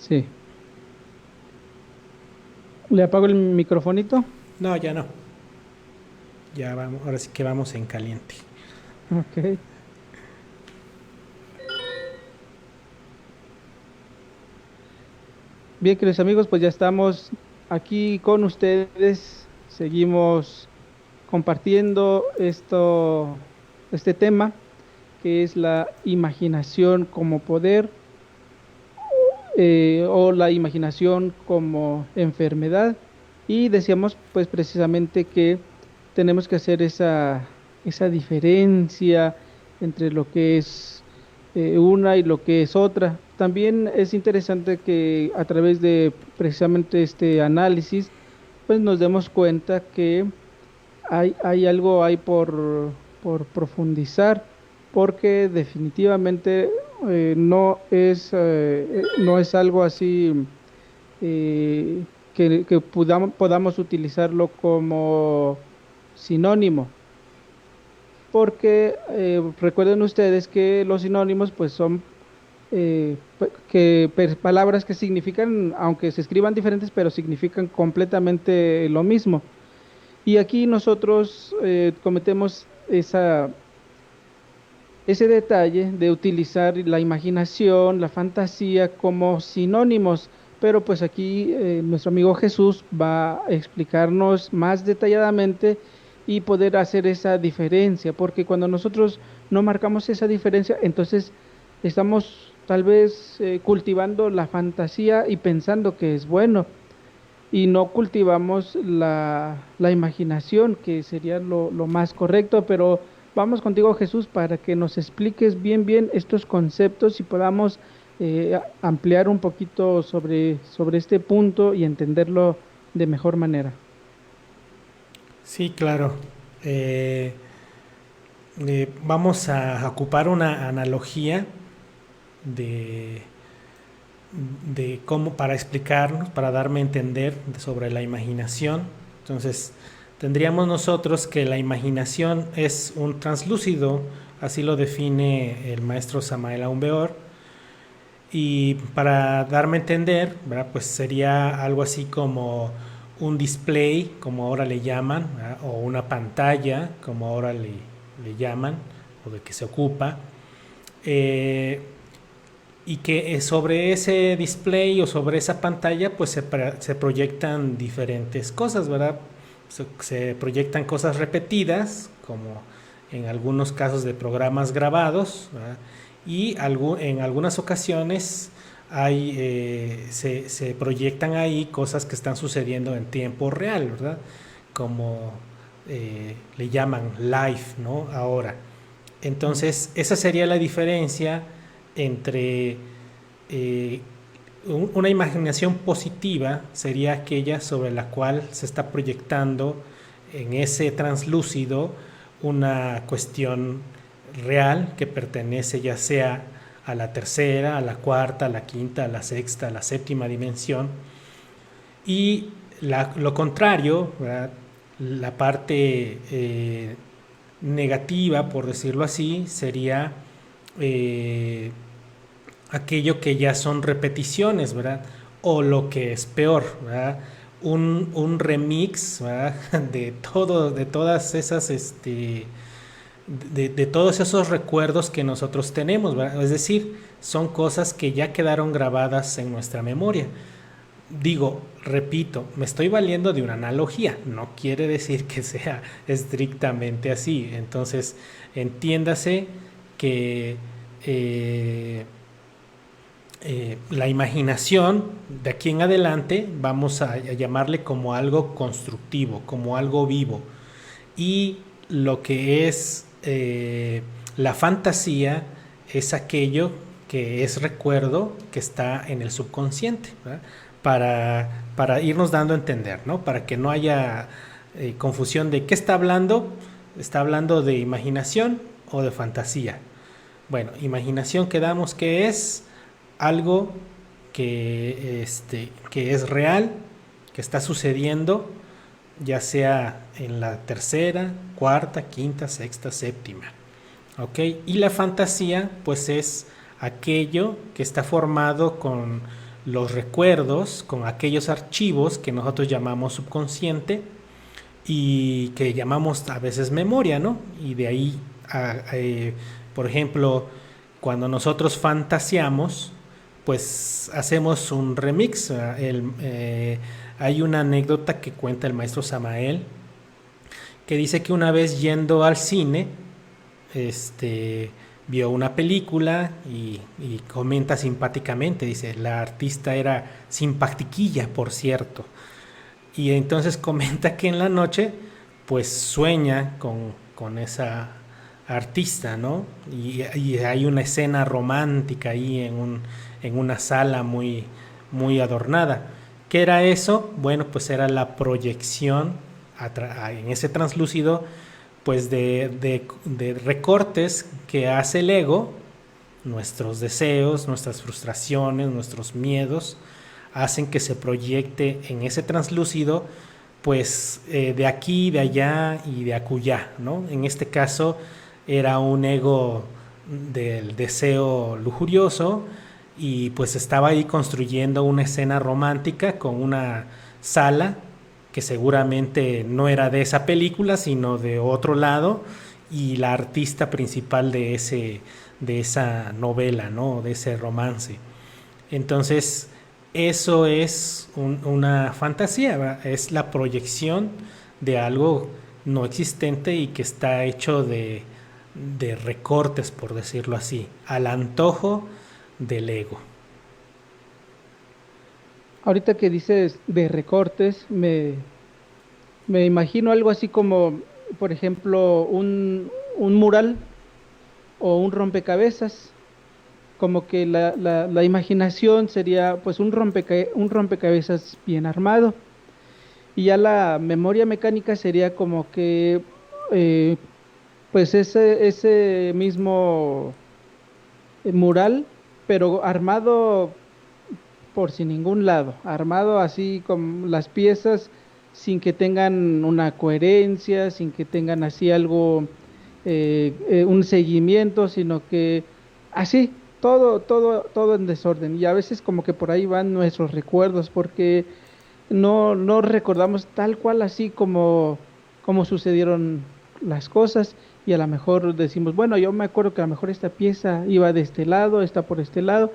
Sí. ¿Le apago el microfonito? No, ya no. Ya vamos, ahora sí que vamos en caliente. Ok. Bien, queridos amigos, pues ya estamos aquí con ustedes. Seguimos compartiendo este tema que es la imaginación como poder o la imaginación como enfermedad. Y decíamos pues precisamente que tenemos que hacer esa diferencia entre lo que es una y lo que es otra. También es interesante que a través de precisamente este análisis pues nos demos cuenta que hay algo ahí por profundizar, porque definitivamente no es algo así que podamos utilizarlo como sinónimo, porque recuerden ustedes que los sinónimos pues son palabras que significan, aunque se escriban diferentes, pero significan completamente lo mismo. Y aquí nosotros cometemos ese detalle de utilizar la imaginación, la fantasía como sinónimos, pero pues aquí nuestro amigo Jesús va a explicarnos más detalladamente y poder hacer esa diferencia, porque cuando nosotros no marcamos esa diferencia, entonces estamos tal vez cultivando la fantasía y pensando que es bueno y no cultivamos la imaginación, que sería lo más correcto, pero vamos contigo, Jesús, para que nos expliques bien estos conceptos y podamos ampliar un poquito sobre este punto y entenderlo de mejor manera. Sí, claro. Eh, Vamos a ocupar una analogía de, de cómo para explicarnos, para darme a entender sobre la imaginación. Entonces, tendríamos nosotros que la imaginación es un translúcido, así lo define el maestro Samael Aumbeor, y para darme a entender, ¿verdad? Pues sería algo así como un display, como ahora le llaman, ¿verdad? O una pantalla, como ahora le llaman, o de que se ocupa. Eh, y que sobre ese display o sobre esa pantalla pues se proyectan diferentes cosas, ¿verdad? Se proyectan cosas repetidas, como en algunos casos de programas grabados, ¿verdad? Y en algunas ocasiones se proyectan ahí cosas que están sucediendo en tiempo real, ¿verdad? Como le llaman live, ¿no? Ahora. Mm. Entonces, esa sería la diferencia entre eh, una imaginación positiva, sería aquella sobre la cual se está proyectando en ese translúcido una cuestión real que pertenece ya sea a la tercera, a la cuarta, a la quinta, a la sexta, a la séptima dimensión. Y lo contrario, ¿verdad? La parte negativa, por decirlo así, sería eh, aquello que ya son repeticiones, ¿verdad? O lo que es peor, ¿verdad? Un remix, ¿verdad? De todo, de todas esas, de todos esos recuerdos que nosotros tenemos, ¿verdad? Es decir, son cosas que ya quedaron grabadas en nuestra memoria. Digo, repito, me estoy valiendo de una analogía, no quiere decir que sea estrictamente así. Entonces, entiéndase que eh, la imaginación de aquí en adelante vamos a llamarle como algo constructivo, como algo vivo. Y lo que es la fantasía es aquello que es recuerdo que está en el subconsciente, ¿verdad? Para irnos dando a entender, ¿no? Para que no haya confusión de qué está hablando de imaginación o de fantasía. Bueno, imaginación quedamos que es algo que es real, que está sucediendo, ya sea en la tercera, cuarta, quinta, sexta, séptima. ¿Ok? Y la fantasía, pues es aquello que está formado los recuerdos con aquellos archivos que nosotros llamamos subconsciente y que llamamos a veces memoria, ¿no? Y de ahí, por ejemplo, cuando nosotros fantaseamos, pues hacemos un remix. Hay una anécdota que cuenta el maestro Samael, que dice que una vez yendo al cine, vio una película y comenta simpáticamente, dice, la artista era simpatiquilla, por cierto. Y entonces comenta que en la noche, pues sueña con esa artista, ¿no? Y hay una escena romántica ahí en una sala muy adornada. ¿Qué era eso? Bueno, pues era la proyección en ese translúcido, pues de recortes que hace el ego, nuestros deseos, nuestras frustraciones, nuestros miedos, hacen que se proyecte en ese translúcido, pues de aquí, de allá y de acullá, ¿no? En este caso era un ego del deseo lujurioso y pues estaba ahí construyendo una escena romántica con una sala que seguramente no era de esa película, sino de otro lado, y la artista principal de esa novela, ¿no? De ese romance. Entonces, eso es una fantasía, ¿verdad? Es la proyección de algo no existente y que está hecho de recortes, por decirlo así, al antojo del ego. Ahorita que dices de recortes, me imagino algo así como, por ejemplo, un mural o un rompecabezas, como que la imaginación sería pues un rompecabezas bien armado, y ya la memoria mecánica sería como que eh, pues ese mismo mural, pero armado por sin ningún lado, armado así con las piezas sin que tengan una coherencia, sin que tengan así algo, un seguimiento, sino que así, todo en desorden. Y a veces como que por ahí van nuestros recuerdos, porque no recordamos tal cual así como sucedieron las cosas. Y a lo mejor decimos, bueno, yo me acuerdo que a lo mejor esta pieza iba de este lado, está por este lado,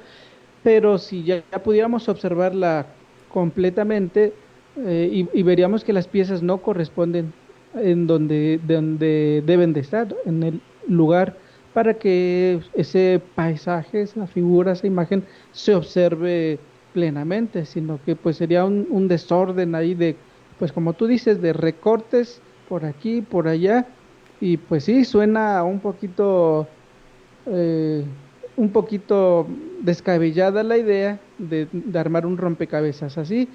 pero si ya pudiéramos observarla completamente, y veríamos que las piezas no corresponden donde deben de estar, en el lugar para que ese paisaje, esa figura, esa imagen se observe plenamente, sino que pues sería un desorden ahí de, pues como tú dices, de recortes por aquí, por allá, y pues sí, suena eh, un poquito descabellada la idea de armar un rompecabezas así,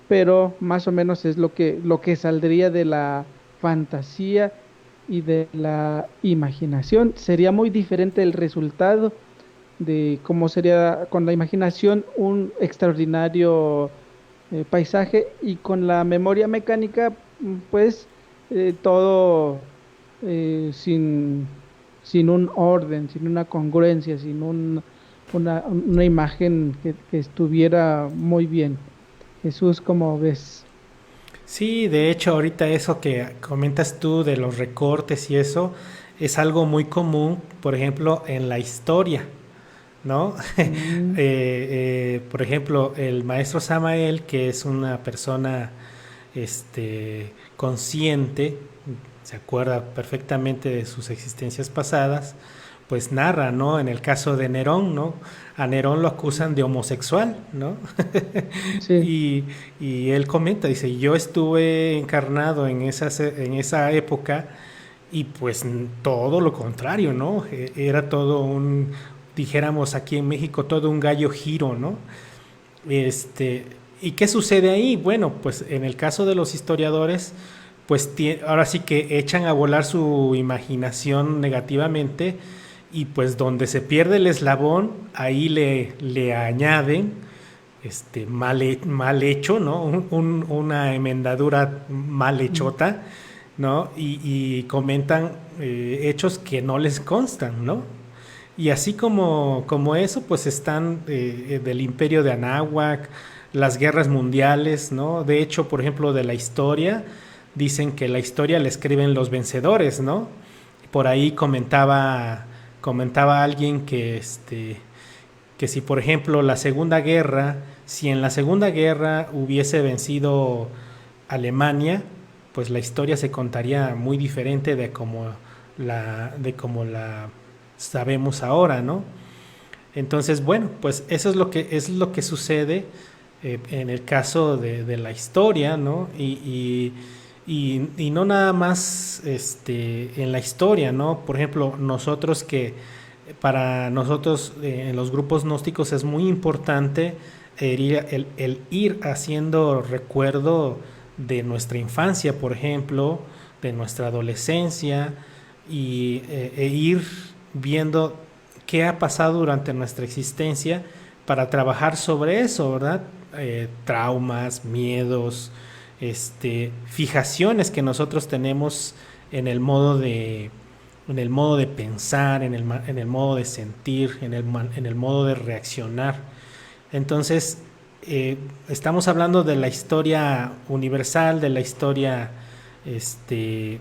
pero más o menos es lo que saldría de la fantasía y de la imaginación. Sería muy diferente el resultado de cómo sería con la imaginación un extraordinario paisaje, y con la memoria mecánica, pues todo sin un orden, sin una congruencia, sin una imagen que estuviera muy bien. Jesús, ¿cómo ves? Sí, de hecho, ahorita eso que comentas tú de los recortes y eso es algo muy común, por ejemplo, en la historia, ¿no? Mm, Por ejemplo, el maestro Samael, que es una persona consciente, se acuerda perfectamente de sus existencias pasadas, pues narra, ¿no? En el caso de Nerón, ¿no? A Nerón lo acusan de homosexual, ¿no? sí, y él comenta, dice, yo estuve encarnado en esa época y pues todo lo contrario, ¿no? Era todo dijéramos aquí en México, todo un gallo giro, ¿no? Este, ¿Y qué sucede ahí? Bueno, pues en el caso de los historiadores, pues ahora sí que echan a volar su imaginación negativamente y pues donde se pierde el eslabón, ahí le añaden mal hecho, ¿no? Una enmendadura mal mm, hechota, ¿no? Y comentan hechos que no les constan, ¿no? Y así como eso, pues están del imperio de Anáhuac, las guerras mundiales, ¿no? De hecho, por ejemplo, de la historia, dicen que la historia la escriben los vencedores, ¿no? Por ahí comentaba alguien que si por ejemplo la Segunda Guerra, si en la Segunda Guerra hubiese vencido Alemania, pues la historia se contaría muy diferente de como la sabemos ahora, ¿no? Entonces, bueno, pues eso es lo que sucede en el caso de la historia, ¿no? Y no nada más en la historia, ¿no? Por ejemplo, para nosotros en los grupos gnósticos es muy importante el ir haciendo recuerdo de nuestra infancia, por ejemplo, de nuestra adolescencia, e ir viendo qué ha pasado durante nuestra existencia para trabajar sobre eso, ¿verdad? Traumas, miedos, fijaciones que nosotros tenemos en el modo de pensar, en el modo de sentir, en el modo de reaccionar. Entonces, estamos hablando de la historia universal, de la historia este,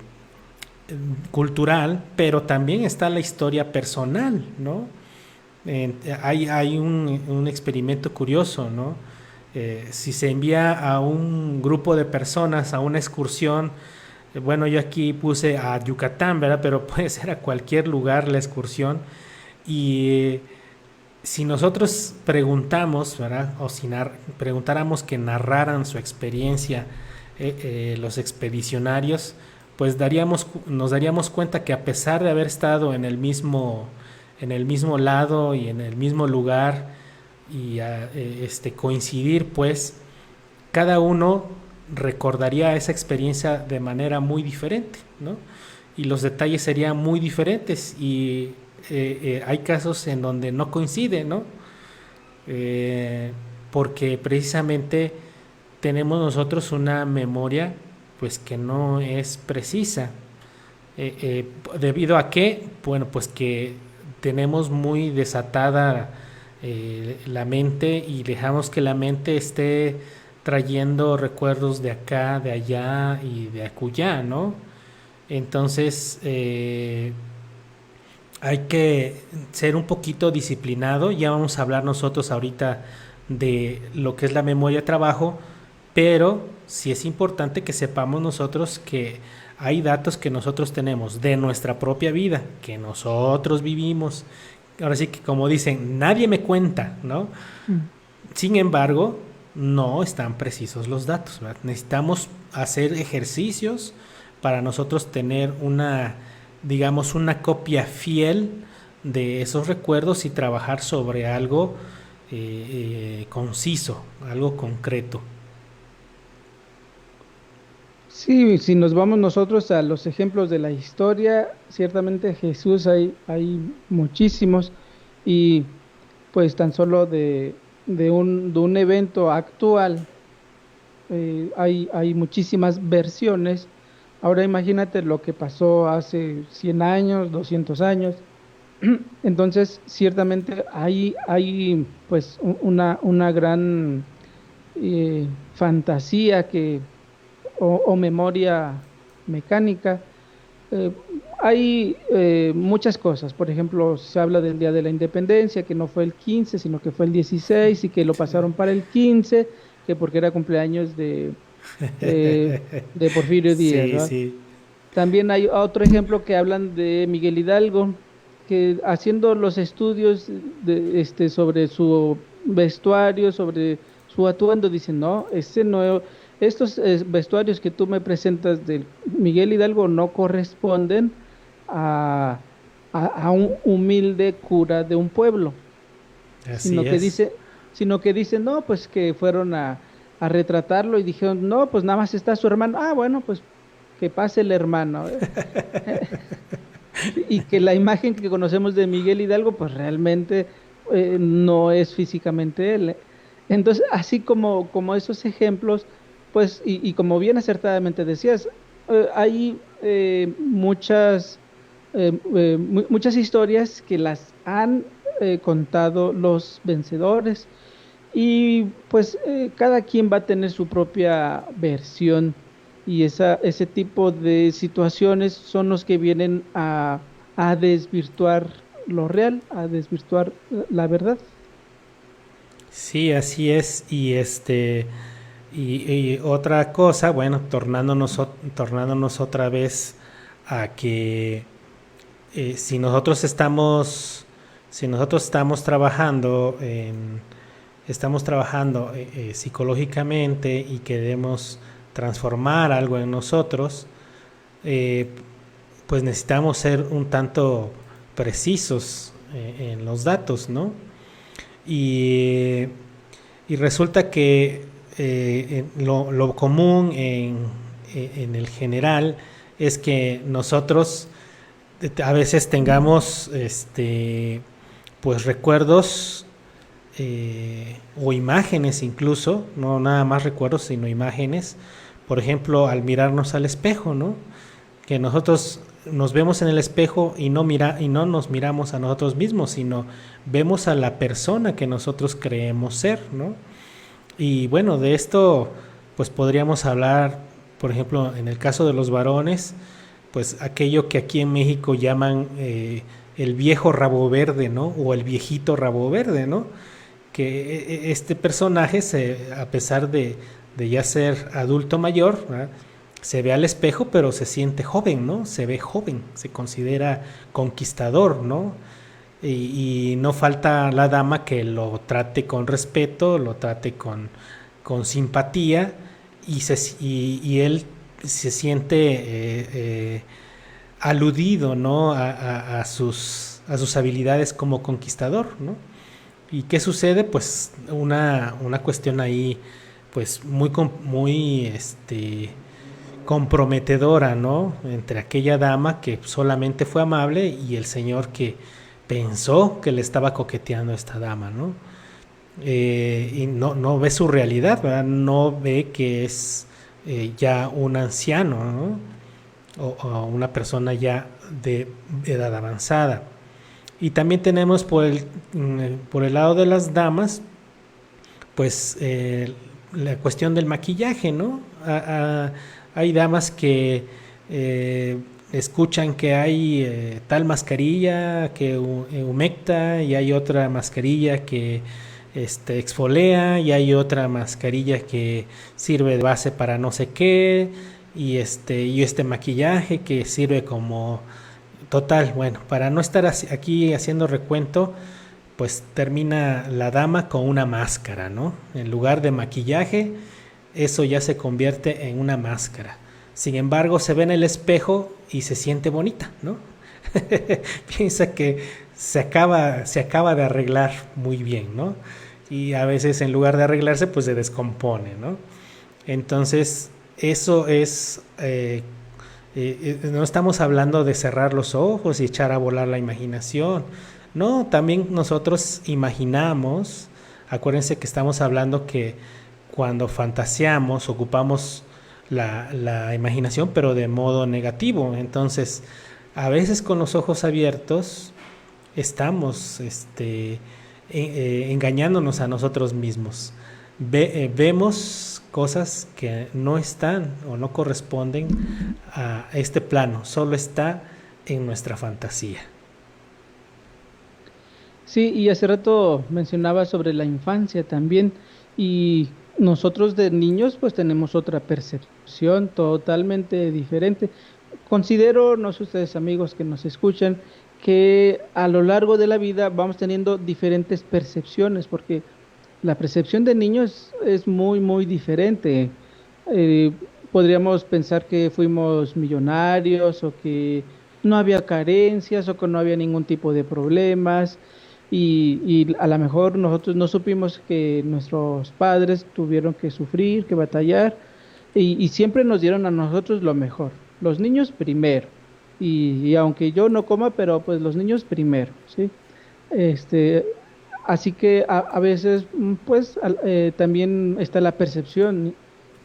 cultural, pero también está la historia personal, ¿no? Hay un experimento curioso, ¿no? Si se envía a un grupo de personas a una excursión, bueno, yo aquí puse a Yucatán, ¿verdad? Pero puede ser a cualquier lugar la excursión. Y si nosotros preguntamos, ¿verdad? O si preguntáramos que narraran su experiencia los expedicionarios, pues nos daríamos cuenta que a pesar de haber estado en el mismo lado y en el mismo lugar y coincidir, pues cada uno recordaría esa experiencia de manera muy diferente, ¿no? Y los detalles serían muy diferentes y hay casos en donde no coincide, ¿no? Porque precisamente tenemos nosotros una memoria pues que no es precisa. ¿Debido a qué? Bueno, pues que tenemos muy desatada la mente y dejamos que la mente esté trayendo recuerdos de acá, de allá y de acullá, ¿no? Entonces hay que ser un poquito disciplinado. Ya vamos a hablar nosotros ahorita de lo que es la memoria de trabajo, pero sí es importante que sepamos nosotros que hay datos que nosotros tenemos de nuestra propia vida, que nosotros vivimos. Ahora sí que como dicen, nadie me cuenta, ¿no? Mm. Sin embargo, no están precisos los datos, ¿verdad? Necesitamos hacer ejercicios para nosotros tener digamos, una copia fiel de esos recuerdos y trabajar sobre algo conciso, algo concreto. Sí, si nos vamos nosotros a los ejemplos de la historia, ciertamente Jesús hay muchísimos y pues tan solo de un evento actual hay muchísimas versiones. Ahora imagínate lo que pasó hace 100 años, 200 años. Entonces, ciertamente hay pues una gran fantasía o memoria mecánica. Eh, hay muchas cosas. Por ejemplo, se habla del Día de la Independencia, que no fue el 15 sino que fue el 16 y que lo pasaron para el 15 que porque era cumpleaños de Porfirio Díaz, Sí, ¿verdad? sí. También hay otro ejemplo que hablan de Miguel Hidalgo, que haciendo los estudios sobre su vestuario, sobre su atuendo, dicen, no, estos vestuarios que tú me presentas de Miguel Hidalgo no corresponden a, a un humilde cura de un pueblo, Así sino que es. dice, sino que dicen, no, pues que fueron a retratarlo y dijeron, no, pues nada más está su hermano. Ah, bueno, pues que pase el hermano. Y que la imagen que conocemos de Miguel Hidalgo, pues realmente no es físicamente él. Entonces, así como esos ejemplos, pues, y como bien acertadamente decías, hay muchas muchas historias que las han contado los vencedores y pues cada quien va a tener su propia versión y ese tipo de situaciones son los que vienen a desvirtuar lo real, a desvirtuar la verdad. Sí, así es. Y otra cosa, bueno, tornándonos otra vez a que si nosotros estamos trabajando psicológicamente y queremos transformar algo en nosotros, eh, pues necesitamos ser un tanto precisos en los datos, ¿no? Y, y resulta que lo común en el general es que nosotros a veces tengamos pues recuerdos o imágenes incluso, no nada más recuerdos, sino imágenes, por ejemplo, al mirarnos al espejo, ¿no? Que nosotros nos vemos en el espejo y no nos miramos a nosotros mismos, sino vemos a la persona que nosotros creemos ser, ¿no? Y bueno, de esto pues podríamos hablar, por ejemplo, en el caso de los varones, pues aquello que aquí en México llaman el viejo rabo verde, ¿no? O el viejito rabo verde, ¿no? Que este personaje, a pesar de ya ser adulto mayor, ¿verdad? Se ve al espejo, pero se siente joven, ¿no? Se ve joven, se considera conquistador, ¿no? Y no falta la dama que lo trate con respeto, lo trate con simpatía y él se siente aludido, ¿no? A sus habilidades como conquistador, ¿no? ¿Y qué sucede? Pues una cuestión ahí, pues muy comprometedora, ¿no? Entre aquella dama que solamente fue amable y el señor que pensó que le estaba coqueteando a esta dama, ¿no? Y no ve su realidad, ¿verdad? No ve que es ya un anciano, ¿no? O una persona ya de edad avanzada. Y también tenemos por el lado de las damas, pues la cuestión del maquillaje, ¿no? Hay damas que escuchan que hay tal mascarilla que humecta y hay otra mascarilla que exfolea y hay otra mascarilla que sirve de base para no sé qué y este maquillaje que sirve como total, bueno, para no estar aquí haciendo recuento, pues termina la dama con una máscara, ¿no? En lugar de maquillaje, eso ya se convierte en una máscara. Sin embargo, se ve en el espejo y se siente bonita, ¿no? Piensa que se acaba de arreglar muy bien, ¿no? Y a veces en lugar de arreglarse, pues se descompone, ¿no? Entonces, eso es... no estamos hablando de cerrar los ojos y echar a volar la imaginación. No, también nosotros imaginamos, acuérdense que estamos hablando que cuando fantaseamos ocupamos la imaginación pero de modo negativo. Entonces, a veces con los ojos abiertos estamos engañándonos a nosotros mismos. Vemos cosas que no están o no corresponden a este plano, solo está en nuestra fantasía. Sí, y hace rato mencionaba sobre la infancia también, y nosotros de niños pues tenemos otra percepción totalmente diferente. Considero, no sé ustedes amigos que nos escuchan, que a lo largo de la vida vamos teniendo diferentes percepciones, porque la percepción de niños es muy, muy diferente. Eh, Podríamos pensar que fuimos millonarios o que no había carencias o que no había ningún tipo de problemas y a lo mejor nosotros no supimos que nuestros padres tuvieron que sufrir, que batallar y siempre nos dieron a nosotros lo mejor. Los niños primero. Y aunque yo no coma, pero pues los niños primero, ¿sí? Este, Así que a veces, pues, también está la percepción.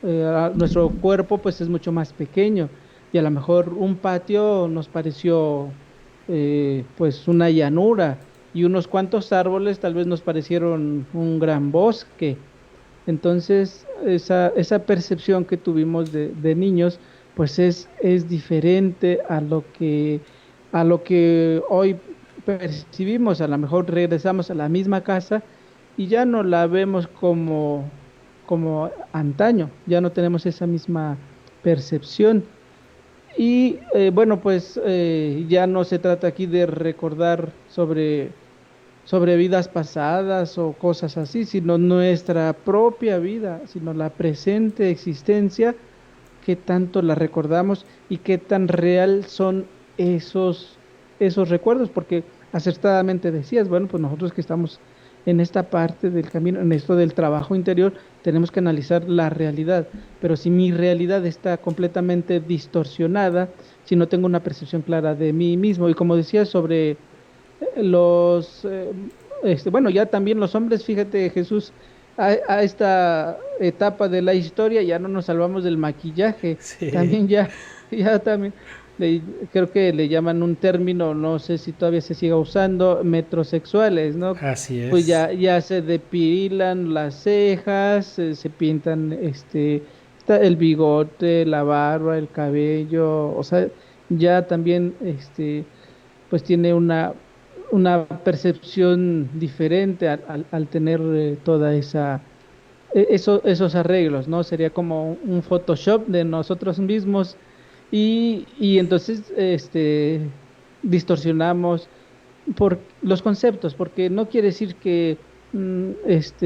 Nuestro cuerpo, pues, es mucho más pequeño y a lo mejor un patio nos pareció pues una llanura y unos cuantos árboles tal vez nos parecieron un gran bosque. Entonces, esa percepción que tuvimos de niños, pues es diferente a lo que hoy percibimos. A lo mejor regresamos a la misma casa y ya no la vemos como antaño, ya no tenemos esa misma percepción. Y bueno, pues ya no se trata aquí de recordar sobre vidas pasadas o cosas así, sino nuestra propia vida, sino la presente existencia, qué tanto la recordamos y qué tan real son esos recuerdos, porque acertadamente decías, bueno, pues nosotros que estamos en esta parte del camino, en esto del trabajo interior, tenemos que analizar la realidad, pero si mi realidad está completamente distorsionada, si no tengo una percepción clara de mí mismo, y como decías sobre los, bueno, ya también los hombres, fíjate, Jesús, a esta etapa de la historia ya no nos salvamos del maquillaje, Sí, también ya, ya también, le- creo que le llaman un término, no sé si todavía se siga usando, metrosexuales, ¿no? así Pues es. ya se depilan las cejas, se pintan está el bigote, la barba, el cabello, o sea, ya también pues tiene una percepción diferente al tener toda esos arreglos, ¿no? Sería como un Photoshop de nosotros mismos y entonces distorsionamos por los conceptos, porque no quiere decir que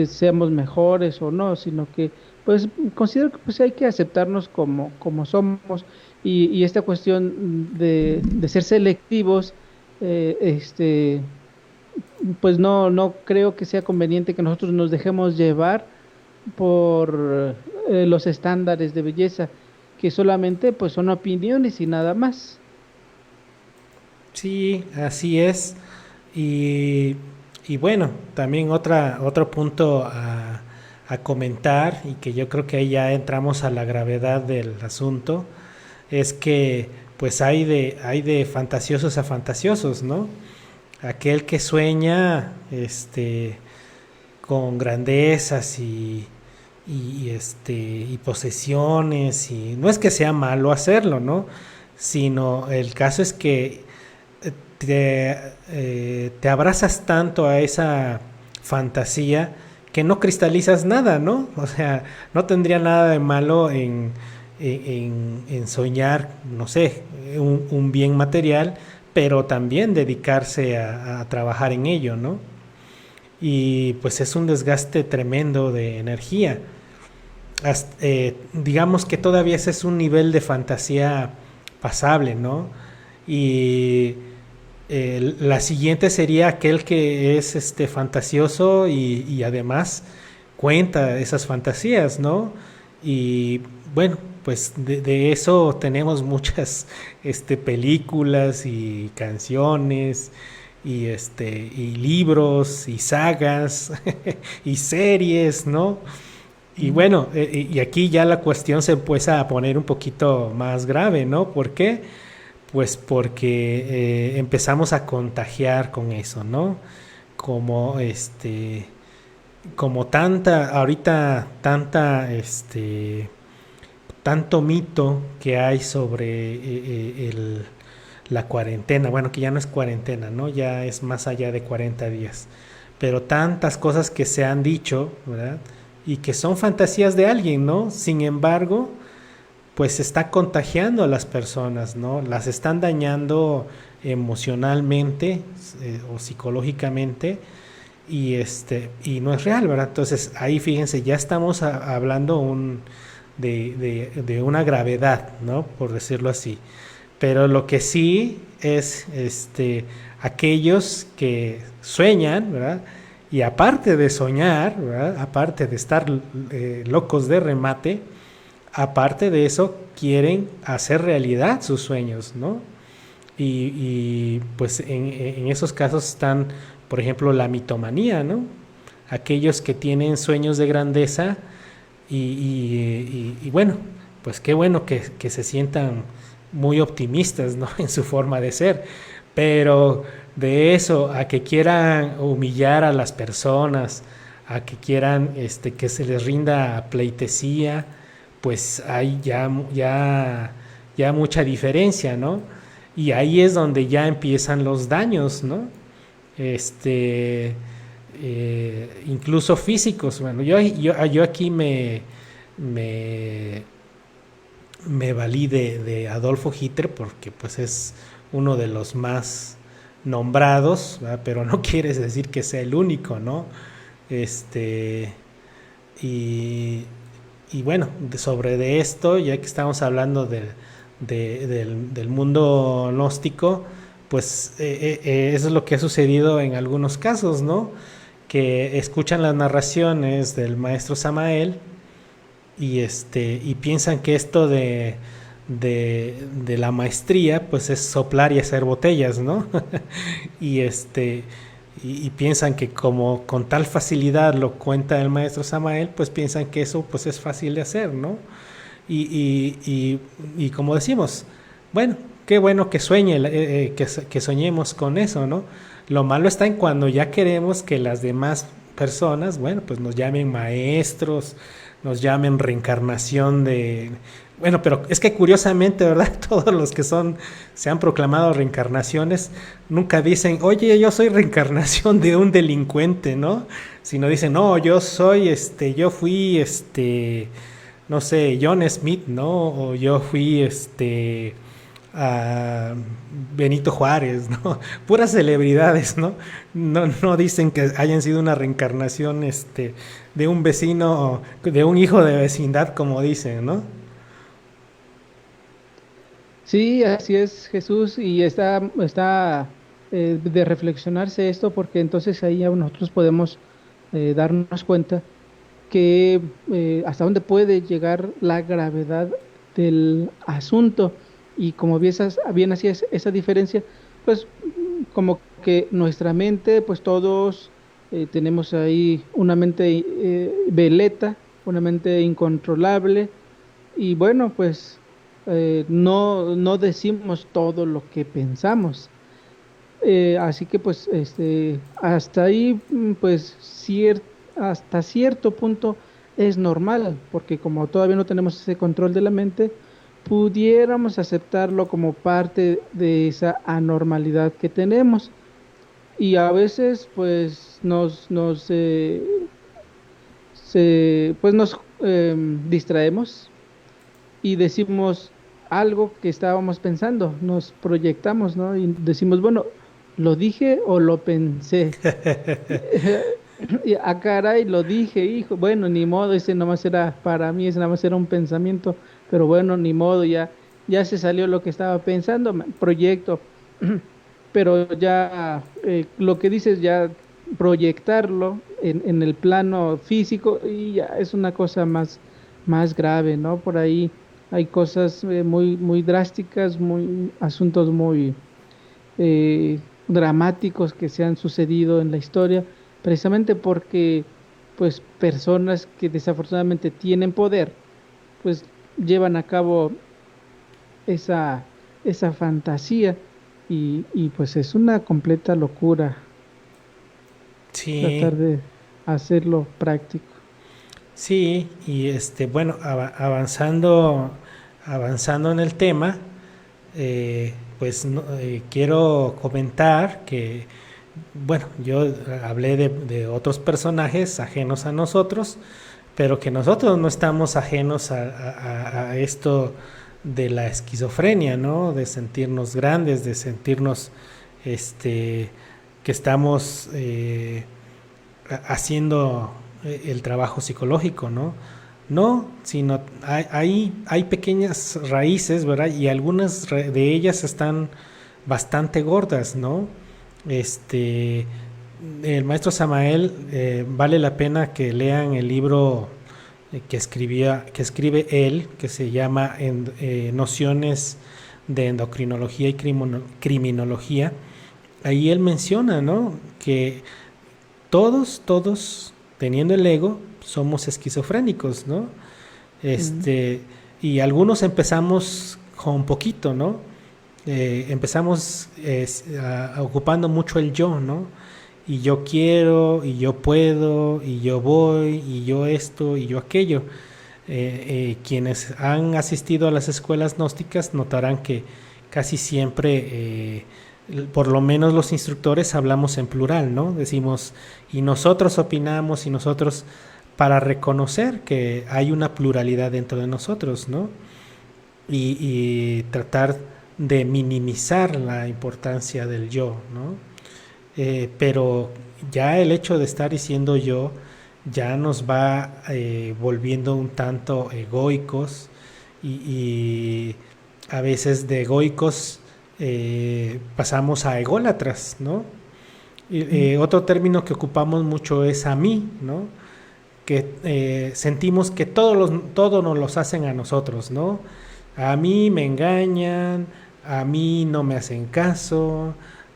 seamos mejores o no, sino que pues considero que pues hay que aceptarnos como somos y esta cuestión de ser selectivos, pues no creo que sea conveniente que nosotros nos dejemos llevar por los estándares de belleza, que solamente pues son opiniones y nada más. Sí, así es. Y, y bueno, también otro punto a comentar, y que yo creo que ahí ya entramos a la gravedad del asunto, es que pues hay de fantasiosos a fantasiosos, ¿no? Aquel que sueña con grandezas y posesiones, y no es que sea malo hacerlo, ¿no? Sino el caso es que te abrazas tanto a esa fantasía que no cristalizas nada, ¿no? O sea, no tendría nada de malo en soñar, no sé, un bien material, pero también dedicarse a trabajar en ello, ¿no? Y pues es un desgaste tremendo de energía. Digamos que todavía ese es un nivel de fantasía pasable, ¿no? Y la siguiente sería aquel que es fantasioso y además cuenta esas fantasías, ¿no? Y bueno, pues de eso tenemos muchas películas y canciones y libros y sagas y series, ¿no? Y Mm. bueno, y aquí ya la cuestión se empieza a poner un poquito más grave, ¿no? ¿Por qué? Pues porque empezamos a contagiar con eso, ¿no? Como como tanta, ahorita tanta, tanto mito que hay sobre la cuarentena, bueno, que ya no es cuarentena, ¿no? Ya es más allá de 40 días, pero tantas cosas que se han dicho, ¿verdad? Y que son fantasías de alguien, ¿no? Sin embargo, pues está contagiando a las personas, ¿no? Las están dañando emocionalmente o psicológicamente y no es real, ¿verdad? Entonces ahí fíjense, ya estamos hablando de una gravedad, ¿no? Por decirlo así. Pero lo que sí es aquellos que sueñan, ¿verdad? Y aparte de soñar, ¿verdad? Aparte de estar locos de remate, aparte de eso, quieren hacer realidad sus sueños, ¿no? Pues en esos casos están, por ejemplo, la mitomanía, ¿no? Aquellos que tienen sueños de grandeza y bueno, pues qué bueno que se sientan muy optimistas, ¿no? En su forma de ser, Pero de eso a que quieran humillar a las personas, a que quieran que se les rinda pleitesía, pues hay ya mucha diferencia, ¿no? Y ahí es donde ya empiezan los daños, ¿no? Este, Incluso físicos. Bueno, yo aquí me, me valí de Adolfo Hitler porque pues es uno de los más nombrados, ¿verdad? Pero no quiere decir que sea el único, ¿no? Este, y, y bueno, sobre de esto, ya que estamos hablando del mundo gnóstico, pues eso es lo que ha sucedido en algunos casos, ¿no? Que escuchan las narraciones del maestro Samael y piensan que esto de la maestría pues es soplar y hacer botellas, ¿no? y este y piensan que como con tal facilidad lo cuenta el maestro Samael, pues piensan que eso pues es fácil de hacer, ¿no? Y como decimos, bueno, qué bueno que que soñemos con eso, ¿no? Lo malo está en cuando ya queremos que las demás personas, bueno, pues nos llamen maestros, nos llamen reencarnación de... Bueno, pero es que curiosamente, ¿verdad? Todos los que se han proclamado reencarnaciones, nunca dicen, oye, yo soy reencarnación de un delincuente, ¿no? Sino dicen, no, yo fui, no sé, John Smith, ¿no? O yo fui, a Benito Juárez, ¿no? Puras celebridades, ¿no? No dicen que hayan sido una reencarnación, de un vecino, de un hijo de vecindad, como dicen, ¿no? Sí, así es, Jesús, y está de reflexionarse esto porque entonces ahí ya nosotros podemos darnos cuenta que hasta dónde puede llegar la gravedad del asunto y como bien hacías esa diferencia, pues como que nuestra mente, pues todos tenemos ahí una mente veleta, una mente incontrolable y bueno, pues no decimos todo lo que pensamos. Así que pues hasta ahí pues hasta cierto punto es normal, porque como todavía no tenemos ese control de la mente, pudiéramos aceptarlo como parte de esa anormalidad que tenemos. Y a veces pues nos distraemos y decimos algo que estábamos pensando, nos proyectamos, ¿no? Y decimos, bueno, ¿lo dije o lo pensé? Y caray, lo dije, hijo. Bueno, ni modo, ese nomás era, para mí, ese nomás era un pensamiento, pero bueno, ni modo, ya se salió lo que estaba pensando, proyecto. Pero ya lo que dices, ya proyectarlo en el plano físico, y ya es una cosa más grave, ¿no? Por ahí hay cosas muy drásticas, asuntos muy dramáticos que se han sucedido en la historia, precisamente porque pues personas que desafortunadamente tienen poder, pues llevan a cabo esa, esa fantasía y pues es una completa locura Sí, tratar de hacerlo práctico. sí, y bueno, avanzando en el tema, pues quiero comentar que, bueno, yo hablé de otros personajes ajenos a nosotros, pero que nosotros no estamos ajenos a esto de la esquizofrenia, ¿no? De sentirnos grandes, de sentirnos, que estamos haciendo el trabajo psicológico, ¿no? No, sino hay pequeñas raíces, ¿verdad? Y algunas de ellas están bastante gordas, ¿no? Este, el maestro Samael, vale la pena que lean el libro que escribe él, que se llama Nociones de Endocrinología y Criminología. Ahí él menciona, ¿no? Que todos, teniendo el ego, somos esquizofrénicos, ¿no? Mm, Y algunos empezamos con poquito, ¿no? empezamos ocupando mucho el yo, ¿no? Y yo quiero, y yo puedo, y yo voy, y yo esto, y yo aquello. Quienes han asistido a las escuelas gnósticas notarán que casi siempre, por lo menos los instructores, hablamos en plural, ¿no? Decimos, y nosotros opinamos, y nosotros, para reconocer que hay una pluralidad dentro de nosotros, ¿no? Y tratar de minimizar la importancia del yo, ¿no? Pero ya el hecho de estar diciendo yo ya nos va volviendo un tanto egoicos y a veces de egoicos pasamos a ególatras, ¿no? Otro término que ocupamos mucho es a mí, ¿no? Que sentimos que todo nos los hacen a nosotros, ¿no? A mí me engañan, a mí no me hacen caso,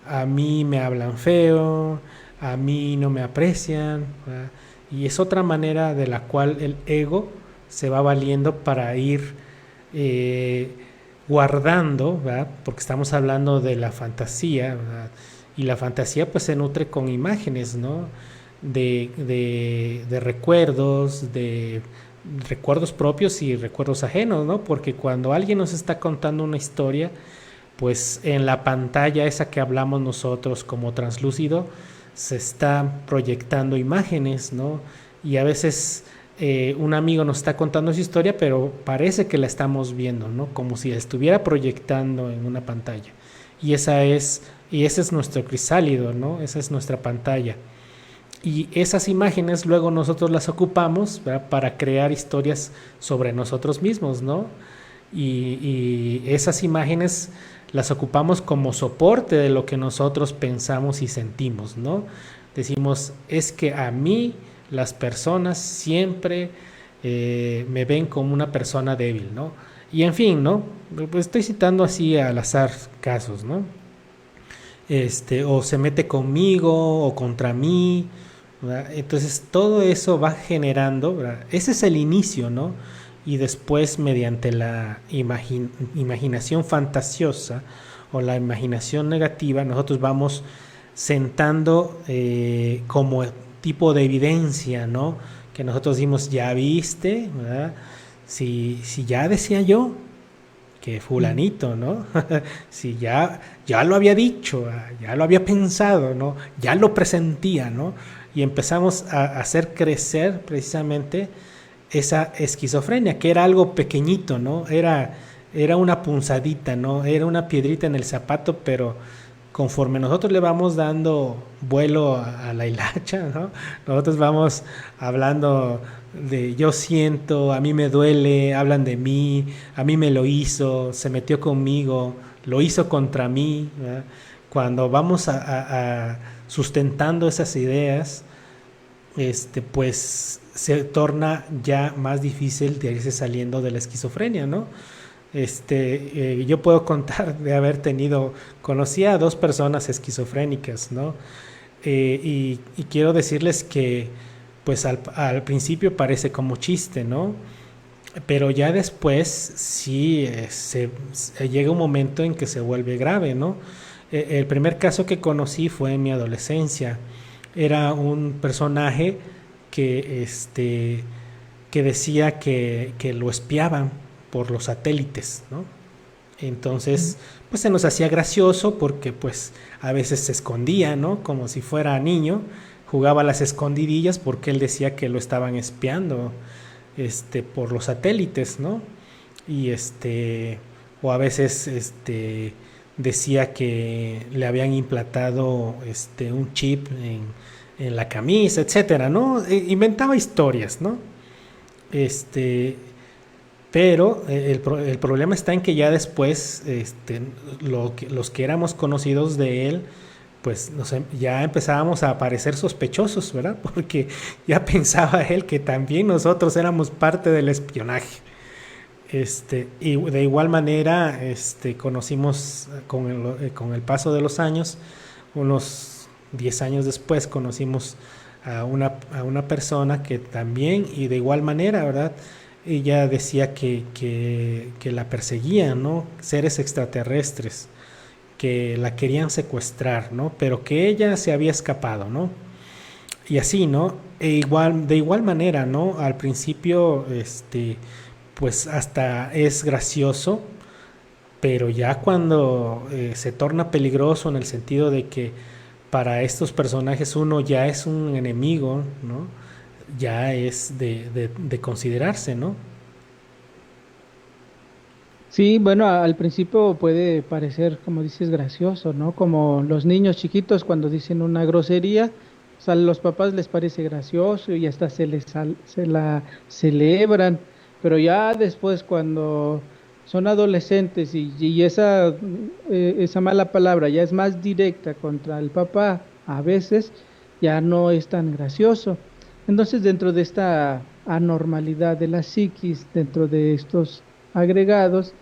a mí me hablan feo, a mí no me aprecian, ¿verdad? Y es otra manera de la cual el ego se va valiendo para ir eh, guardando, ¿verdad? Porque estamos hablando de la fantasía, ¿verdad? Y la fantasía pues se nutre con imágenes, ¿no? De recuerdos, de recuerdos propios y recuerdos ajenos, ¿no? Porque cuando alguien nos está contando una historia, pues en la pantalla esa que hablamos nosotros como translúcido, se está proyectando imágenes, ¿no? Y a veces un amigo nos está contando su historia, pero parece que la estamos viendo, ¿no? Como si la estuviera proyectando en una pantalla. Y ese es nuestro crisálide, ¿no? Esa es nuestra pantalla. Y esas imágenes luego nosotros las ocupamos, ¿verdad? Para crear historias sobre nosotros mismos, ¿no? Y esas imágenes las ocupamos como soporte de lo que nosotros pensamos y sentimos, ¿no? Decimos, es que a mí las personas siempre me ven como una persona débil, ¿no? Y en fin, ¿no? Pues estoy citando así al azar casos, ¿no? O se mete conmigo o contra mí, ¿verdad? Entonces todo eso va generando, ¿verdad? Ese es el inicio, ¿no? Y después mediante la imaginación fantasiosa o la imaginación negativa, nosotros vamos sentando como tipo de evidencia, ¿no? Que nosotros decimos, ya viste, ¿verdad? Si ya decía yo que fulanito, ¿no? Si ya lo había dicho, ya lo había pensado, ¿no? Ya lo presentía, ¿no? Y empezamos a hacer crecer precisamente esa esquizofrenia, que era algo pequeñito, ¿no? Era una punzadita, ¿no? Era una piedrita en el zapato, pero conforme nosotros le vamos dando vuelo a la hilacha, ¿no? Nosotros vamos hablando de yo siento, a mí me duele, hablan de mí, a mí me lo hizo, se metió conmigo, lo hizo contra mí, ¿verdad? Cuando vamos a sustentando esas ideas, pues se torna ya más difícil de irse saliendo de la esquizofrenia, ¿no? Yo puedo contar de haber conocí a dos personas esquizofrénicas, ¿no? Y quiero decirles que, pues al principio parece como chiste, ¿no? Pero ya después sí llega un momento en que se vuelve grave, ¿no? El primer caso que conocí fue en mi adolescencia. Era un personaje que decía que lo espiaban por los satélites, ¿no? Entonces, pues se nos hacía gracioso porque pues a veces se escondía, ¿no? Como si fuera niño, jugaba a las escondidillas porque él decía que lo estaban espiando, por los satélites, ¿no? Y o a veces, decía que le habían implantado, un chip en la camisa, etcétera, ¿no? Inventaba historias, ¿no? Este, pero el problema está en que ya después, los que éramos conocidos de él, pues ya empezábamos a parecer sospechosos, ¿verdad? Porque ya pensaba él que también nosotros éramos parte del espionaje. Y de igual manera, conocimos con el paso de los años, unos 10 años después, conocimos a una persona que también, y de igual manera, ¿verdad? Ella decía que la perseguían, ¿no? Seres extraterrestres. que la querían secuestrar, ¿no? Pero que ella se había escapado, ¿no? Y así, ¿no? De igual manera, ¿no? Al principio, pues hasta es gracioso, pero ya cuando se torna peligroso en el sentido de que para estos personajes uno ya es un enemigo, ¿no? Ya es de considerarse, ¿no? Sí, bueno, al principio puede parecer, como dices, gracioso, ¿no? Como los niños chiquitos cuando dicen una grosería, o sea, a los papás les parece gracioso y hasta se la celebran, pero ya después cuando son adolescentes y esa mala palabra ya es más directa contra el papá, a veces ya no es tan gracioso. Entonces, dentro de esta anormalidad de la psiquis, dentro de estos agregados,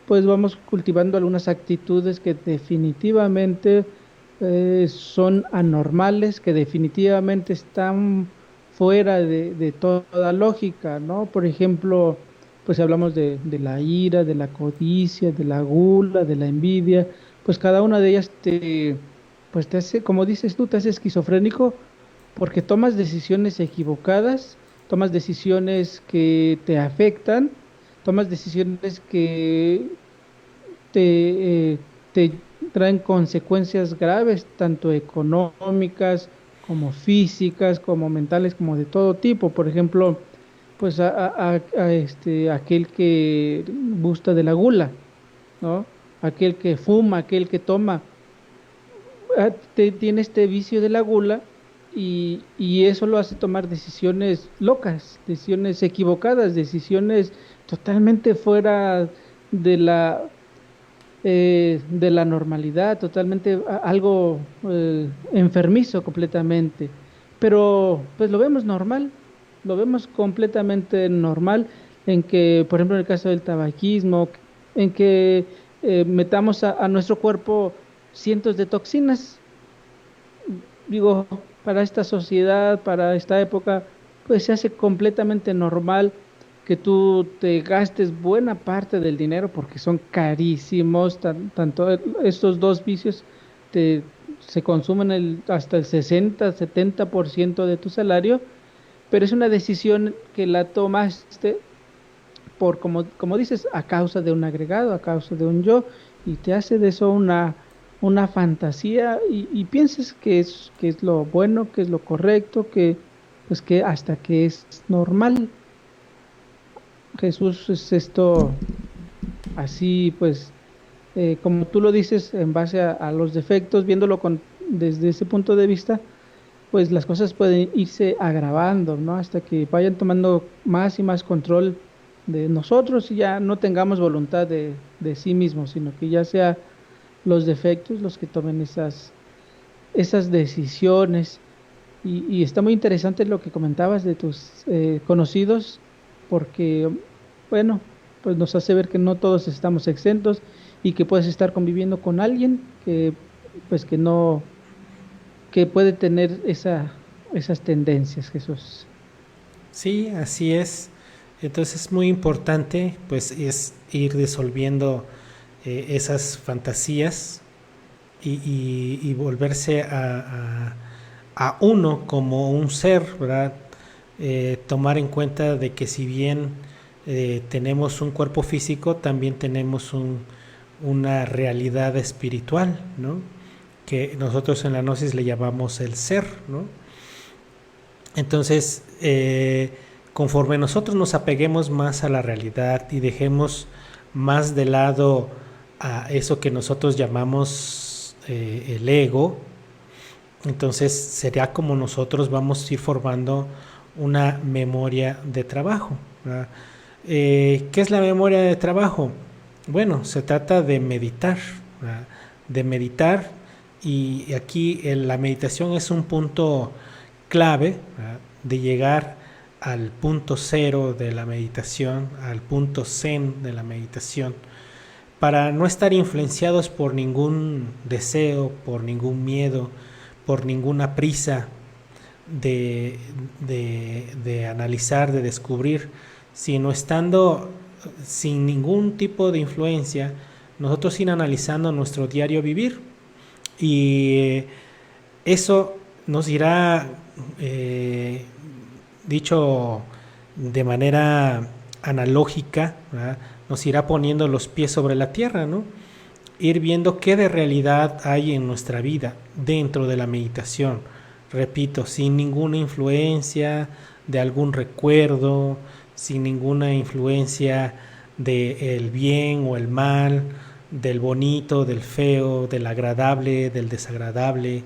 pues vamos cultivando algunas actitudes que definitivamente son anormales, que definitivamente están fuera de toda lógica, ¿no? Por ejemplo, pues hablamos de la ira, de la codicia, de la gula, de la envidia, pues cada una de ellas pues te hace, como dices tú, te hace esquizofrénico porque tomas decisiones equivocadas, tomas decisiones que te afectan, tomas decisiones que te traen consecuencias graves, tanto económicas como físicas, como mentales, como de todo tipo. Por ejemplo, pues aquel que gusta de la gula, ¿no? Aquel que fuma, aquel que toma tiene este vicio de la gula y eso lo hace tomar decisiones locas, decisiones equivocadas, decisiones totalmente fuera de de la normalidad, totalmente algo enfermizo completamente. Pero pues lo vemos normal, lo vemos completamente normal en que, por ejemplo, en el caso del tabaquismo, en que metamos a nuestro cuerpo cientos de toxinas. Digo, para esta sociedad, para esta época, pues se hace completamente normal que tú te gastes buena parte del dinero porque son carísimos, tanto estos dos vicios se consumen hasta el 60-70% de tu salario, pero es una decisión que la tomaste como dices, a causa de un agregado, a causa de un yo, y te hace de eso una fantasía y piensas que es lo bueno, que es lo correcto, pues que hasta que es normal. Jesús es esto así, pues, como tú lo dices, en base a los defectos, viéndolo desde ese punto de vista, pues las cosas pueden irse agravando, ¿no? Hasta que vayan tomando más y más control de nosotros y ya no tengamos voluntad de sí mismos, sino que ya sea los defectos los que tomen esas decisiones. Y está muy interesante lo que comentabas de tus conocidos, porque, bueno, pues nos hace ver que no todos estamos exentos y que puedes estar conviviendo con alguien pues que no, que puede tener esas tendencias, Jesús. Sí, así es. Entonces es muy importante, pues, es ir disolviendo esas fantasías y volverse a uno como un ser, ¿verdad? Tomar en cuenta de que si bien tenemos un cuerpo físico, también tenemos una realidad espiritual, ¿no? Que nosotros en la gnosis le llamamos el ser, ¿no? Entonces, conforme nosotros nos apeguemos más a la realidad y dejemos más de lado a eso que nosotros llamamos el ego, entonces sería como nosotros vamos a ir formando una memoria de trabajo, ¿verdad? ¿Qué es la memoria de trabajo? Bueno, se trata de meditar, ¿verdad? De meditar, y aquí la meditación es un punto clave, ¿verdad? De llegar al punto cero de la meditación, al punto zen de la meditación, para no estar influenciados por ningún deseo, por ningún miedo, por ninguna prisa de analizar, de descubrir, sino estando sin ningún tipo de influencia, nosotros ir analizando nuestro diario vivir y eso nos irá, dicho de manera analógica, ¿verdad? Nos irá poniendo los pies sobre la tierra, ¿no? Ir viendo qué de realidad hay en nuestra vida dentro de la meditación. Repito, sin ninguna influencia de algún recuerdo, sin ninguna influencia del bien o el mal, del bonito, del feo, del agradable, del desagradable,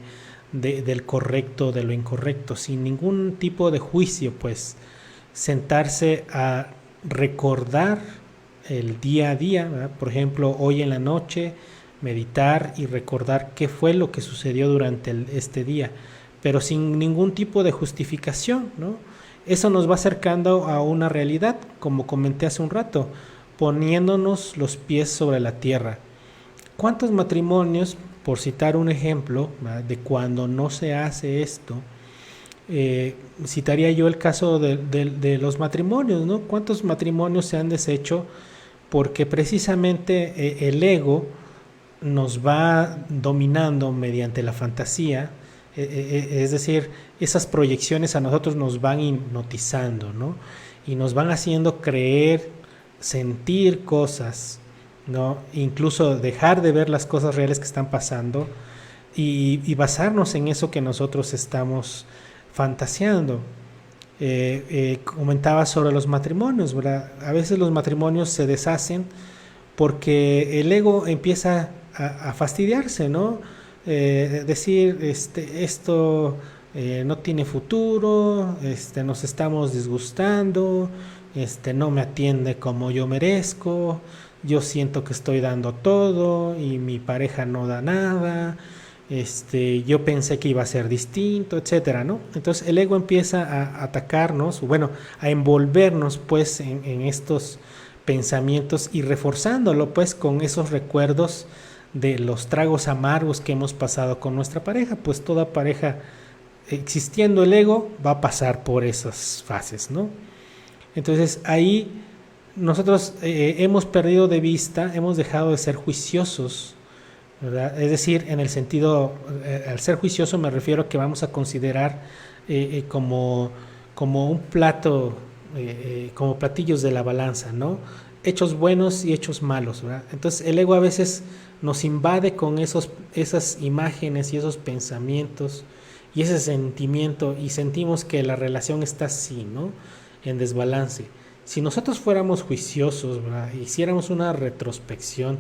del correcto, de lo incorrecto, sin ningún tipo de juicio, pues sentarse a recordar el día a día, ¿verdad? Por ejemplo, hoy en la noche, meditar y recordar qué fue lo que sucedió durante este día, pero sin ningún tipo de justificación, ¿no? Eso nos va acercando a una realidad, como comenté hace un rato, poniéndonos los pies sobre la tierra. ¿Cuántos matrimonios, por citar un ejemplo, ¿verdad?, de cuando no se hace esto? Citaría yo el caso de los matrimonios, ¿no? ¿Cuántos matrimonios se han deshecho porque precisamente el ego nos va dominando mediante la fantasía? Es decir, esas proyecciones a nosotros nos van hipnotizando, ¿no? Y nos van haciendo creer, sentir cosas, ¿no? Incluso dejar de ver las cosas reales que están pasando y basarnos en eso que nosotros estamos fantaseando. Comentaba sobre los matrimonios, ¿verdad? A veces los matrimonios se deshacen porque el ego empieza a fastidiarse, ¿no? Decir, esto no tiene futuro, nos estamos disgustando, no me atiende como yo merezco, yo siento que estoy dando todo y mi pareja no da nada, yo pensé que iba a ser distinto, etcétera, ¿no? Entonces el ego empieza a atacarnos, bueno, a envolvernos pues en estos pensamientos y reforzándolo pues con esos recuerdos de los tragos amargos que hemos pasado con nuestra pareja. Pues toda pareja, existiendo el ego, va a pasar por esas fases, ¿no? Entonces ahí nosotros hemos perdido de vista, hemos dejado de ser juiciosos, ¿verdad? Es decir, en el sentido, al ser juicioso me refiero a que vamos a considerar como un plato, como platillos de la balanza, ¿no? Hechos buenos y hechos malos, ¿verdad? Entonces el ego a veces nos invade con esas imágenes y esos pensamientos y ese sentimiento y sentimos que la relación está así, ¿no? En desbalance. Si nosotros fuéramos juiciosos, ¿verdad?, hiciéramos una retrospección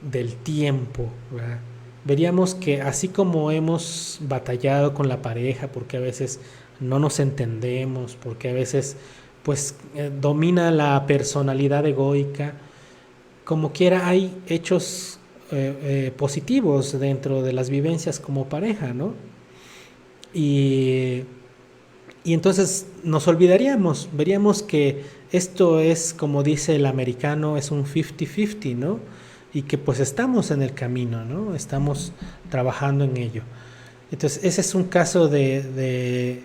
del tiempo, ¿verdad?, veríamos que así como hemos batallado con la pareja porque a veces no nos entendemos, porque a veces pues domina la personalidad egoica, como quiera hay hechos positivos dentro de las vivencias como pareja, ¿no? Y entonces nos olvidaríamos, veríamos que esto es, como dice el americano, es un 50-50, ¿no? Y que pues estamos en el camino, ¿no? Estamos trabajando en ello. Entonces ese es un caso de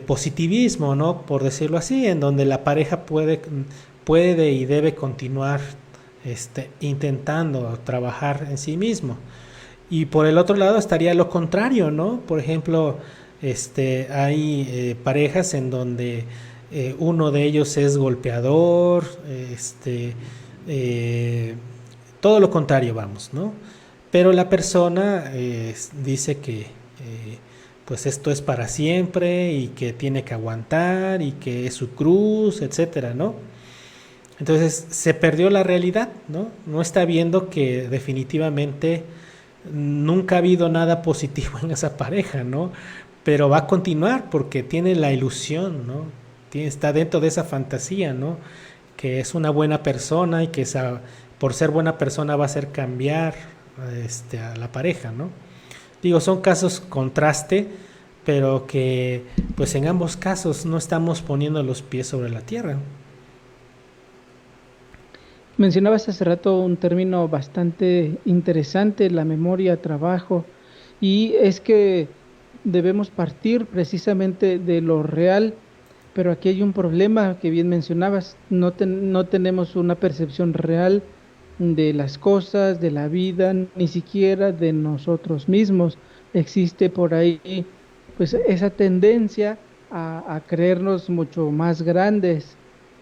positivismo, ¿no? Por decirlo así, en donde la pareja puede y debe continuar intentando trabajar en sí mismo. Y por el otro lado estaría lo contrario, ¿no? Por ejemplo, hay parejas en donde uno de ellos es golpeador, todo lo contrario, vamos, ¿no? Pero la persona dice que pues esto es para siempre y que tiene que aguantar y que es su cruz, etcétera, ¿no? Entonces se perdió la realidad, ¿no? No está viendo que definitivamente nunca ha habido nada positivo en esa pareja, ¿no? Pero va a continuar porque tiene la ilusión, ¿no? Está dentro de esa fantasía, ¿no? Que es una buena persona y que por ser buena persona va a hacer cambiar a la pareja, ¿no? Digo, son casos contraste, pero que pues en ambos casos no estamos poniendo los pies sobre la tierra. Mencionabas hace rato un término bastante interesante, la memoria, trabajo, y es que debemos partir precisamente de lo real, pero aquí hay un problema que bien mencionabas, no tenemos una percepción real, de las cosas, de la vida, ni siquiera de nosotros mismos. Existe por ahí pues esa tendencia a creernos mucho más grandes.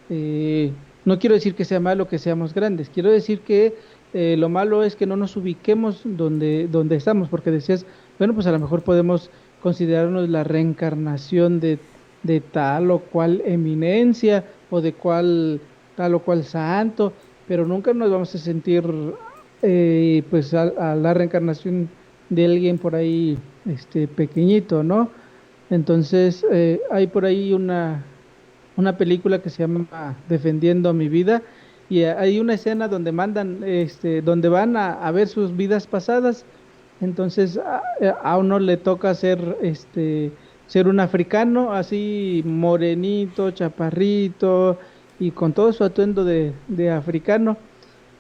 Eh, no quiero decir que sea malo que seamos grandes, quiero decir que lo malo es que no nos ubiquemos donde estamos, porque decías, bueno, pues a lo mejor podemos considerarnos la reencarnación de tal o cual eminencia o de cual tal o cual santo, pero nunca nos vamos a sentir pues a la reencarnación de alguien por ahí pequeñito, ¿no? Entonces hay por ahí una película que se llama Defendiendo mi vida y hay una escena donde mandan, donde van a ver sus vidas pasadas. Entonces a uno le toca ser, ser un africano así morenito, chaparrito y con todo su atuendo de africano.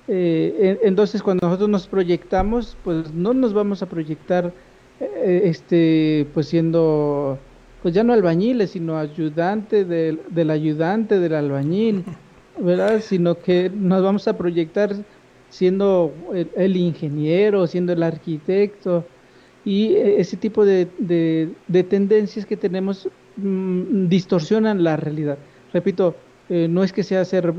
Entonces cuando nosotros nos proyectamos, pues no nos vamos a proyectar, pues siendo pues ya no albañiles, sino ayudante del ayudante del albañil, ¿verdad? Sino que nos vamos a proyectar siendo el ingeniero, siendo el arquitecto, y ese tipo de tendencias que tenemos distorsionan la realidad. Repito, no es que sea ser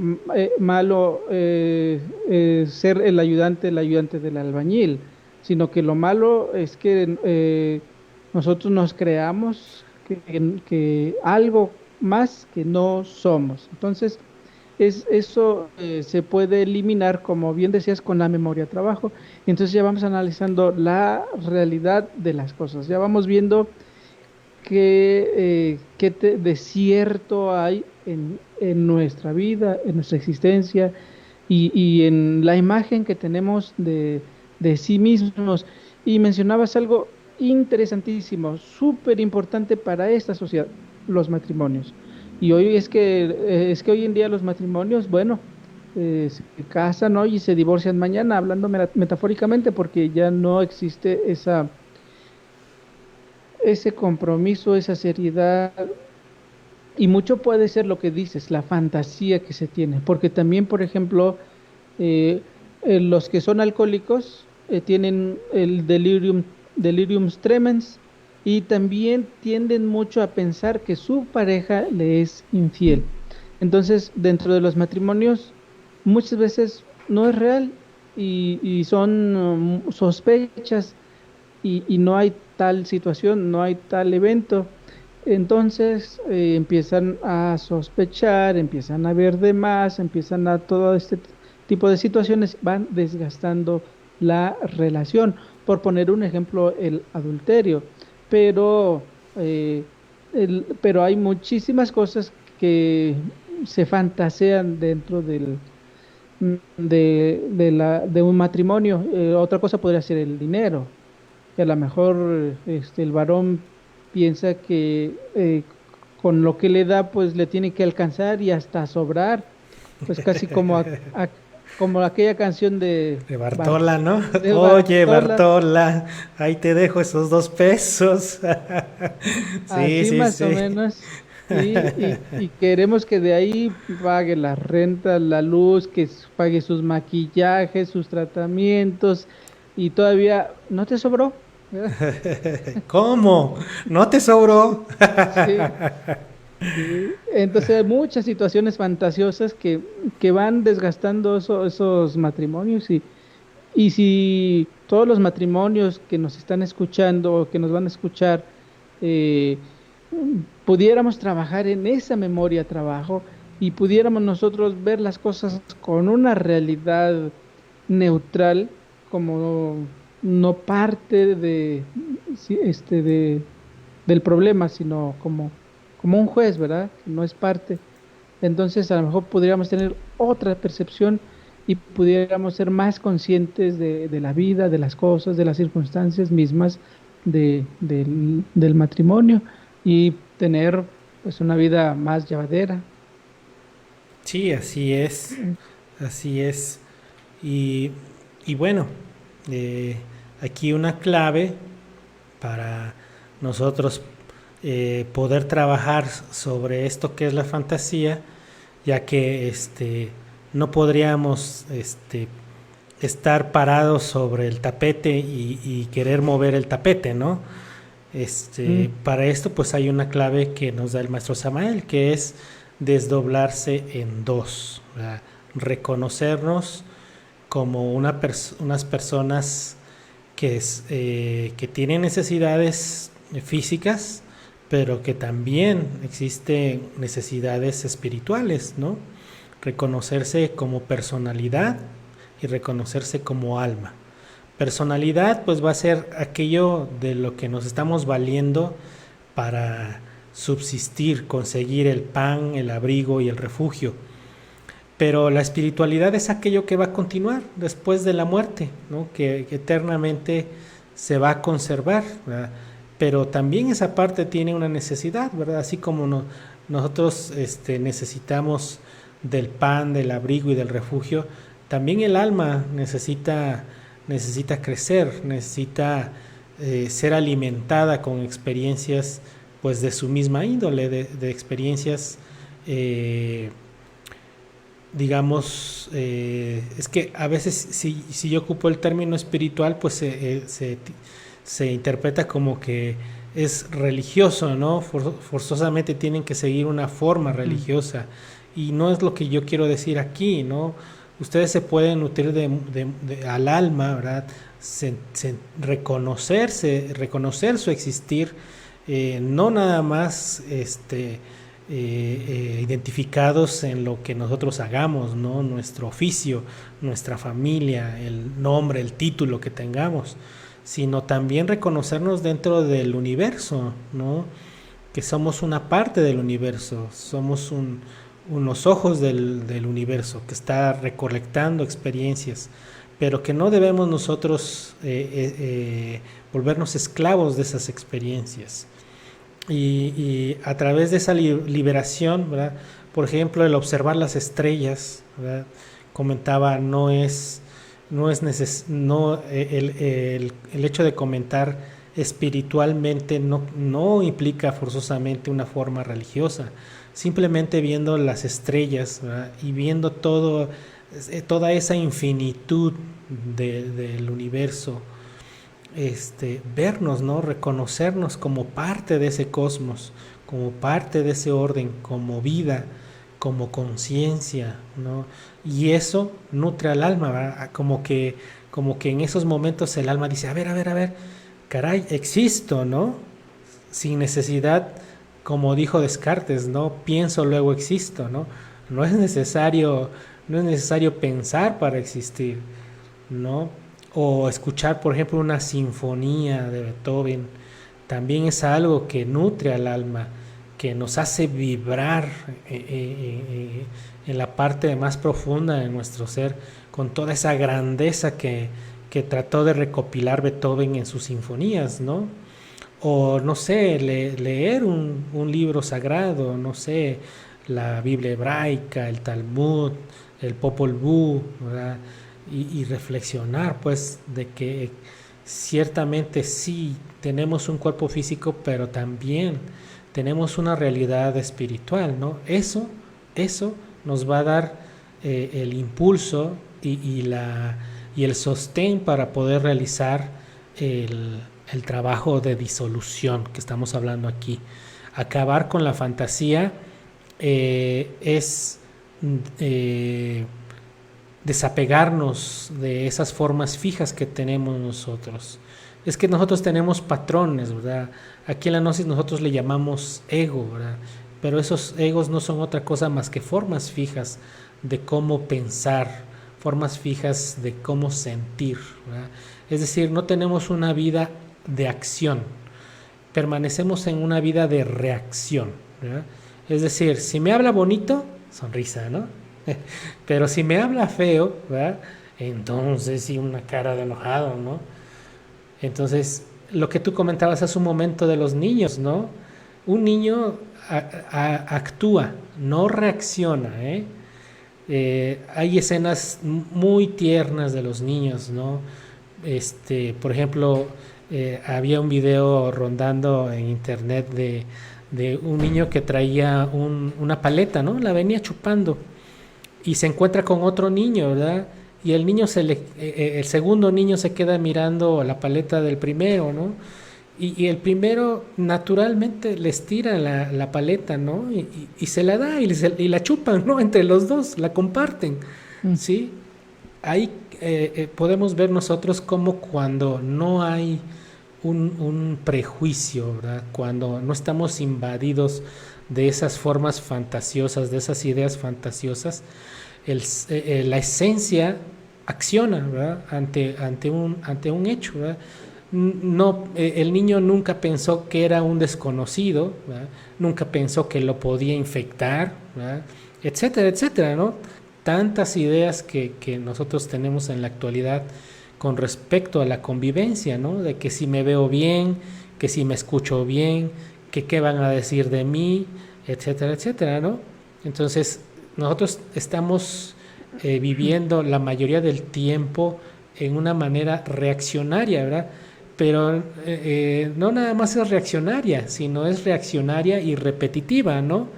malo ser el ayudante del albañil, sino que lo malo es que nosotros nos creamos que algo más que no somos. Entonces, eso se puede eliminar, como bien decías, con la memoria trabajo. Entonces ya vamos analizando la realidad de las cosas, ya vamos viendo qué de cierto hay en nuestra vida, en nuestra existencia y en la imagen que tenemos de sí mismos. Y mencionabas algo interesantísimo, súper importante para esta sociedad, los matrimonios. Y hoy es que hoy en día los matrimonios, bueno, se casan hoy y se divorcian mañana, hablando metafóricamente, porque ya no existe ese compromiso, esa seriedad, y mucho puede ser lo que dices, la fantasía que se tiene, porque también, por ejemplo, eh, los que son alcohólicos tienen el delirium tremens y también tienden mucho a pensar que su pareja le es infiel. Entonces, dentro de los matrimonios, muchas veces no es real y son sospechas y no hay tal situación, no hay tal evento. Entonces empiezan a sospechar, empiezan a ver de más, empiezan a todo este tipo de situaciones, van desgastando la relación. Por poner un ejemplo, el adulterio. Pero, pero hay muchísimas cosas que se fantasean dentro de un matrimonio. Otra cosa podría ser el dinero, que a lo mejor el varón piensa que con lo que le da, pues le tiene que alcanzar y hasta sobrar, pues casi como aquella canción De Bartola, ¿no? De Oye, Bartola, Bartola, ahí te dejo esos 2 pesos. Sí, así sí, más o sí. menos. Y queremos que de ahí pague la renta, la luz, que pague sus maquillajes, sus tratamientos, y todavía no te sobró, ¿verdad? ¿Cómo? ¿No te sobró? Sí. Sí, entonces hay muchas situaciones fantasiosas que van desgastando esos matrimonios y si todos los matrimonios que nos están escuchando o que nos van a escuchar eh, pudiéramos trabajar en esa memoria trabajo y pudiéramos nosotros ver las cosas con una realidad neutral como no parte sí, del problema, sino como un juez, ¿verdad? Que no es parte. Entonces, a lo mejor podríamos tener otra percepción y pudiéramos ser más conscientes de la vida, de las cosas, de las circunstancias mismas del matrimonio y tener pues una vida más llevadera. Sí, así es. Así es. Y, y bueno, eh, aquí una clave para nosotros poder trabajar sobre esto que es la fantasía, ya que no podríamos estar parado sobre el tapete y querer mover el tapete, ¿no? Para esto pues hay una clave que nos da el maestro Samael, que es desdoblarse en dos, ¿verdad? Reconocernos como unas personas que tienen necesidades físicas, pero que también existen necesidades espirituales, ¿no? Reconocerse como personalidad y reconocerse como alma. Personalidad pues va a ser aquello de lo que nos estamos valiendo para subsistir, conseguir el pan, el abrigo y el refugio. Pero la espiritualidad es aquello que va a continuar después de la muerte, ¿no? Que eternamente se va a conservar, ¿verdad? Pero también esa parte tiene una necesidad, ¿verdad? Así como nosotros necesitamos del pan, del abrigo y del refugio, también el alma necesita crecer, necesita ser alimentada con experiencias pues de su misma índole, de experiencias digamos, es que a veces si yo ocupo el término espiritual, pues se interpreta como que es religioso, ¿no? Forzosamente tienen que seguir una forma religiosa, y no es lo que yo quiero decir aquí, ¿no? Ustedes se pueden nutrir al alma, ¿verdad? Reconocer su existir, no nada más identificados en lo que nosotros hagamos, ¿no? Nuestro oficio, nuestra familia, el nombre, el título que tengamos, sino también reconocernos dentro del universo, ¿no? Que somos una parte del universo, somos unos ojos del universo que está recolectando experiencias, pero que no debemos nosotros volvernos esclavos de esas experiencias. Y a través de esa liberación, ¿verdad? Por ejemplo, el observar las estrellas, ¿verdad? Comentaba, el hecho de comentar espiritualmente no implica forzosamente una forma religiosa. Simplemente viendo las estrellas, ¿verdad? Y viendo toda esa infinitud del universo, vernos, ¿no? Reconocernos como parte de ese cosmos, como parte de ese orden, como vida, como conciencia, ¿no? Y eso nutre al alma, ¿verdad? Como que en esos momentos el alma dice, a ver, caray, existo, ¿no? Sin necesidad, como dijo Descartes, ¿no? Pienso, luego existo, ¿no? No es necesario pensar para existir, ¿no? O escuchar, por ejemplo, una sinfonía de Beethoven, también es algo que nutre al alma, que nos hace vibrar en la parte más profunda de nuestro ser, con toda esa grandeza que trató de recopilar Beethoven en sus sinfonías, ¿no? O, no sé, leer un libro sagrado, no sé, la Biblia hebraica, el Talmud, el Popol Vuh, ¿verdad? Y reflexionar pues de que ciertamente sí tenemos un cuerpo físico, pero también tenemos una realidad espiritual, ¿no? Eso nos va a dar el impulso y el sostén para poder realizar el trabajo de disolución que estamos hablando aquí. Acabar con la fantasía es desapegarnos de esas formas fijas que tenemos nosotros. Es que nosotros tenemos patrones, ¿verdad? Aquí en la gnosis nosotros le llamamos ego, ¿verdad? Pero esos egos no son otra cosa más que formas fijas de cómo pensar, formas fijas de cómo sentir, ¿verdad? Es decir, no tenemos una vida de acción, permanecemos en una vida de reacción, ¿verdad? Es decir, si me habla bonito, sonrisa, ¿no? Pero si me habla feo, ¿verdad? Entonces sí, una cara de enojado, ¿no? Entonces, lo que tú comentabas hace un momento de los niños, ¿no? Un niño actúa, no reacciona, ¿eh? Hay escenas muy tiernas de los niños, ¿no? Por ejemplo, había un video rondando en internet de un niño que traía una paleta, ¿no? La venía chupando y se encuentra con otro niño, ¿verdad? y el segundo niño se queda mirando la paleta del primero, ¿no? Y el primero naturalmente les tira la paleta, ¿no? Y se la da y la chupan, ¿no? Entre los dos, la comparten, Mm. ¿sí? Ahí podemos ver nosotros como cuando no hay un prejuicio, ¿verdad? Cuando no estamos invadidos de esas formas fantasiosas, de esas ideas fantasiosas, la esencia acciona, ¿verdad? Ante un hecho, ¿verdad? No, el niño nunca pensó que era un desconocido, ¿verdad? Nunca pensó que lo podía infectar, ¿verdad? Etcétera, etcétera, ¿no? Tantas ideas que nosotros tenemos en la actualidad con respecto a la convivencia, ¿no? De que si me veo bien, que si me escucho bien, que qué van a decir de mí, etcétera, etcétera, ¿no? Entonces, nosotros estamos viviendo la mayoría del tiempo en una manera reaccionaria, ¿verdad? Pero no nada más es reaccionaria, sino es reaccionaria y repetitiva, ¿no?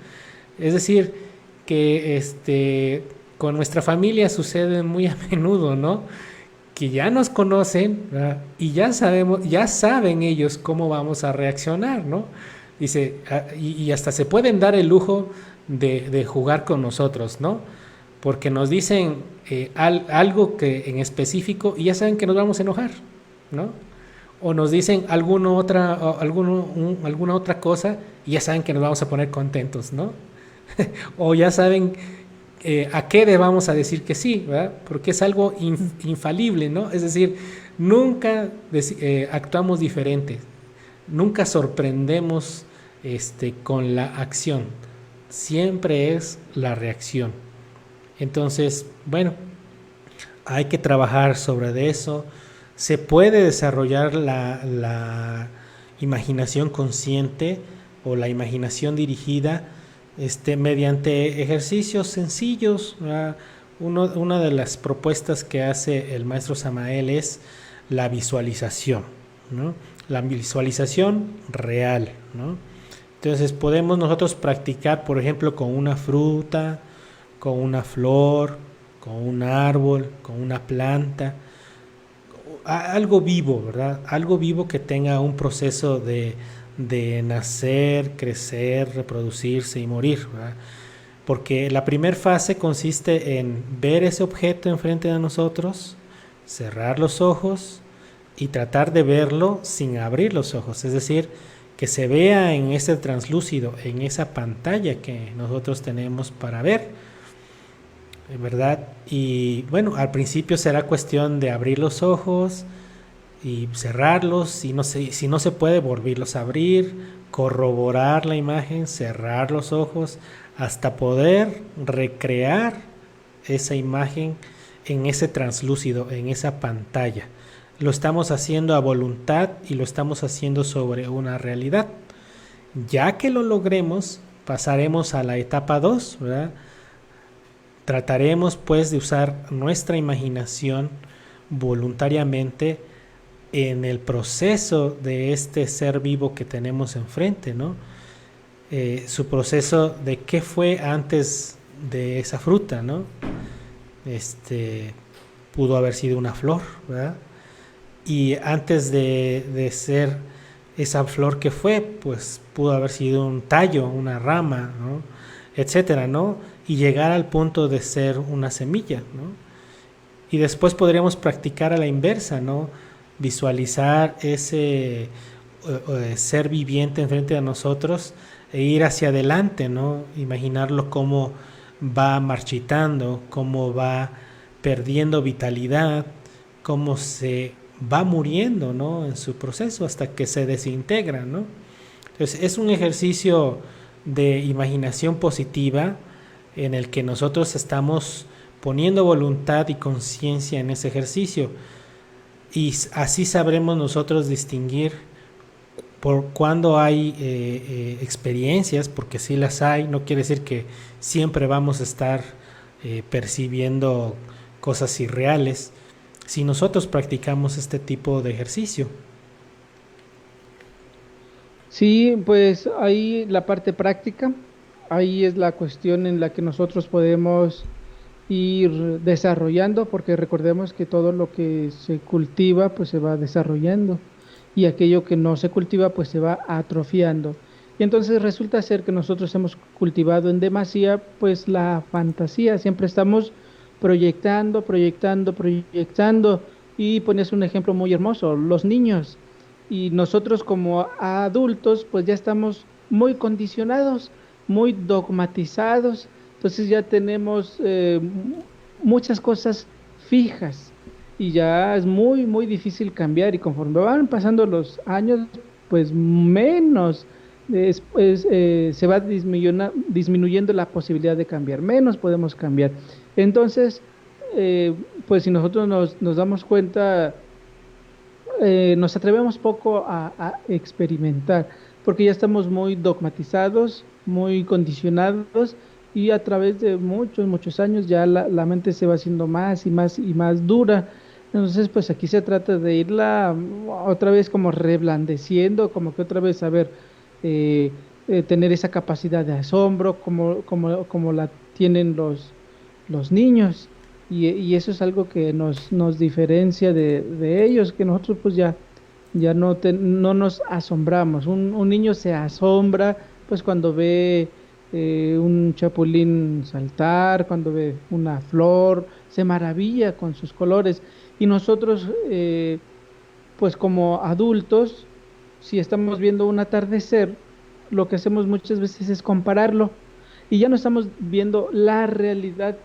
Es decir, que con nuestra familia sucede muy a menudo, ¿no? Que ya nos conocen, ¿verdad? Y ya sabemos, ya saben ellos cómo vamos a reaccionar, ¿no? Dice, y hasta se pueden dar el lujo de jugar con nosotros, ¿no? Porque nos dicen algo que en específico y ya saben que nos vamos a enojar, ¿no? O nos dicen alguna otra cosa y ya saben que nos vamos a poner contentos, ¿no? O ya saben a qué debamos a decir que sí, ¿verdad? Porque es algo infalible, ¿no? Es decir, nunca actuamos diferente, nunca sorprendemos con la acción, siempre es la reacción. Entonces, bueno, hay que trabajar sobre eso. Se puede desarrollar la imaginación consciente o la imaginación dirigida mediante ejercicios sencillos. Una de las propuestas que hace el maestro Samael es la visualización, ¿no? La visualización real, ¿no? Entonces podemos nosotros practicar, por ejemplo, con una fruta, con una flor, con un árbol, con una planta, algo vivo, ¿verdad? Algo vivo que tenga un proceso de nacer, crecer, reproducirse y morir, ¿verdad? Porque la primera fase consiste en ver ese objeto enfrente de nosotros, cerrar los ojos y tratar de verlo sin abrir los ojos, es decir, que se vea en ese translúcido, en esa pantalla que nosotros tenemos para ver, ¿verdad? Y bueno, al principio será cuestión de abrir los ojos y cerrarlos, si no se puede volverlos a abrir, corroborar la imagen, cerrar los ojos, hasta poder recrear esa imagen en ese translúcido, en esa pantalla. Lo estamos haciendo a voluntad y lo estamos haciendo sobre una realidad. Ya que lo logremos, pasaremos a la etapa 2, ¿verdad? Trataremos pues de usar nuestra imaginación voluntariamente en el proceso de este ser vivo que tenemos enfrente, ¿no? Su proceso de qué fue antes de esa fruta, ¿no? Pudo haber sido una flor, ¿verdad? Y antes de ser esa flor que fue, pues pudo haber sido un tallo, una rama, ¿no? Etcétera, ¿no? Y llegar al punto de ser una semilla, ¿no? Y después podríamos practicar a la inversa, ¿no? Visualizar ese ser viviente enfrente de nosotros e ir hacia adelante, ¿no? Imaginarlo cómo va marchitando, cómo va perdiendo vitalidad, cómo se va muriendo, ¿no? En su proceso hasta que se desintegra, ¿no? Entonces es un ejercicio de imaginación positiva en el que nosotros estamos poniendo voluntad y conciencia en ese ejercicio, y así sabremos nosotros distinguir por cuando hay experiencias, porque sí las hay, no quiere decir que siempre vamos a estar percibiendo cosas irreales si nosotros practicamos este tipo de ejercicio. Sí, pues ahí la parte práctica, ahí es la cuestión en la que nosotros podemos ir desarrollando, porque recordemos que todo lo que se cultiva pues se va desarrollando y aquello que no se cultiva pues se va atrofiando. Y entonces resulta ser que nosotros hemos cultivado en demasía pues la fantasía, siempre estamos proyectando, proyectando, proyectando. Y ponías un ejemplo muy hermoso, los niños. Y nosotros como adultos pues ya estamos muy condicionados, muy dogmatizados, entonces ya tenemos muchas cosas fijas y ya es muy, muy difícil cambiar y conforme van pasando los años, pues menos se va disminuyendo la posibilidad de cambiar, menos podemos cambiar. Entonces, eh, pues si nosotros nos damos cuenta, nos atrevemos poco a experimentar, porque ya estamos muy dogmatizados, muy condicionados, y a través de muchos, muchos años ya la mente se va haciendo más y más y más dura. Entonces, pues aquí se trata de irla otra vez como reblandeciendo, como que otra vez, a ver, tener esa capacidad de asombro como la tienen los niños. Y eso es algo que nos diferencia de ellos, que nosotros pues ya no nos asombramos. Un niño se asombra pues cuando ve un chapulín saltar, cuando ve una flor, se maravilla con sus colores. Y nosotros pues como adultos, si estamos viendo un atardecer, lo que hacemos muchas veces es compararlo y ya no estamos viendo la realidad,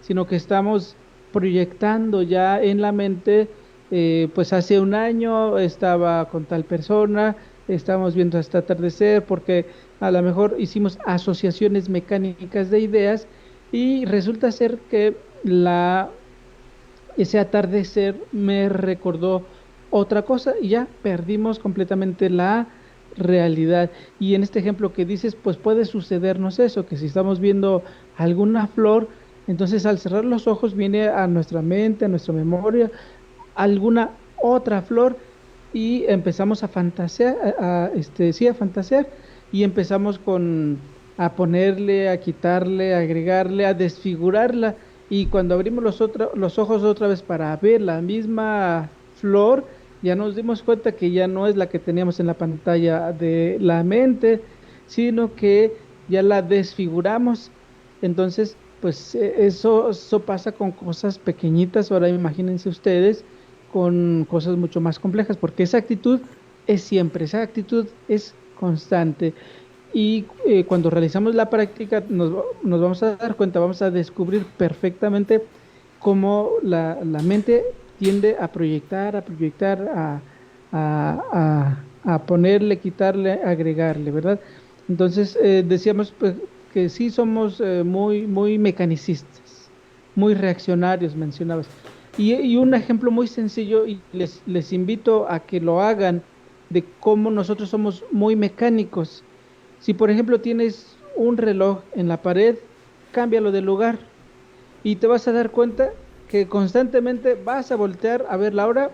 sino que estamos proyectando ya en la mente, pues hace un año estaba con tal persona, estamos viendo este atardecer, porque a lo mejor hicimos asociaciones mecánicas de ideas y resulta ser que ese atardecer me recordó otra cosa y ya perdimos completamente la realidad. Y en este ejemplo que dices, pues puede sucedernos eso, que si estamos viendo alguna flor, entonces al cerrar los ojos viene a nuestra mente, a nuestra memoria, alguna otra flor y empezamos a fantasear, sí, a fantasear y empezamos a ponerle, a quitarle, a agregarle, a desfigurarla y cuando abrimos los ojos otra vez para ver la misma flor, ya nos dimos cuenta que ya no es la que teníamos en la pantalla de la mente, sino que ya la desfiguramos. Entonces, pues eso pasa con cosas pequeñitas, ahora imagínense ustedes con cosas mucho más complejas, porque esa actitud es siempre, esa actitud es constante. Y cuando realizamos la práctica nos vamos a dar cuenta, vamos a descubrir perfectamente cómo la mente tiende a proyectar, a ponerle, quitarle, agregarle, ¿verdad? Entonces, decíamos pues, que sí somos muy, muy mecanicistas, muy reaccionarios, mencionabas. Y un ejemplo muy sencillo, y les invito a que lo hagan, de cómo nosotros somos muy mecánicos. Si, por ejemplo, tienes un reloj en la pared, cámbialo de lugar y te vas a dar cuenta que constantemente vas a voltear a ver la hora,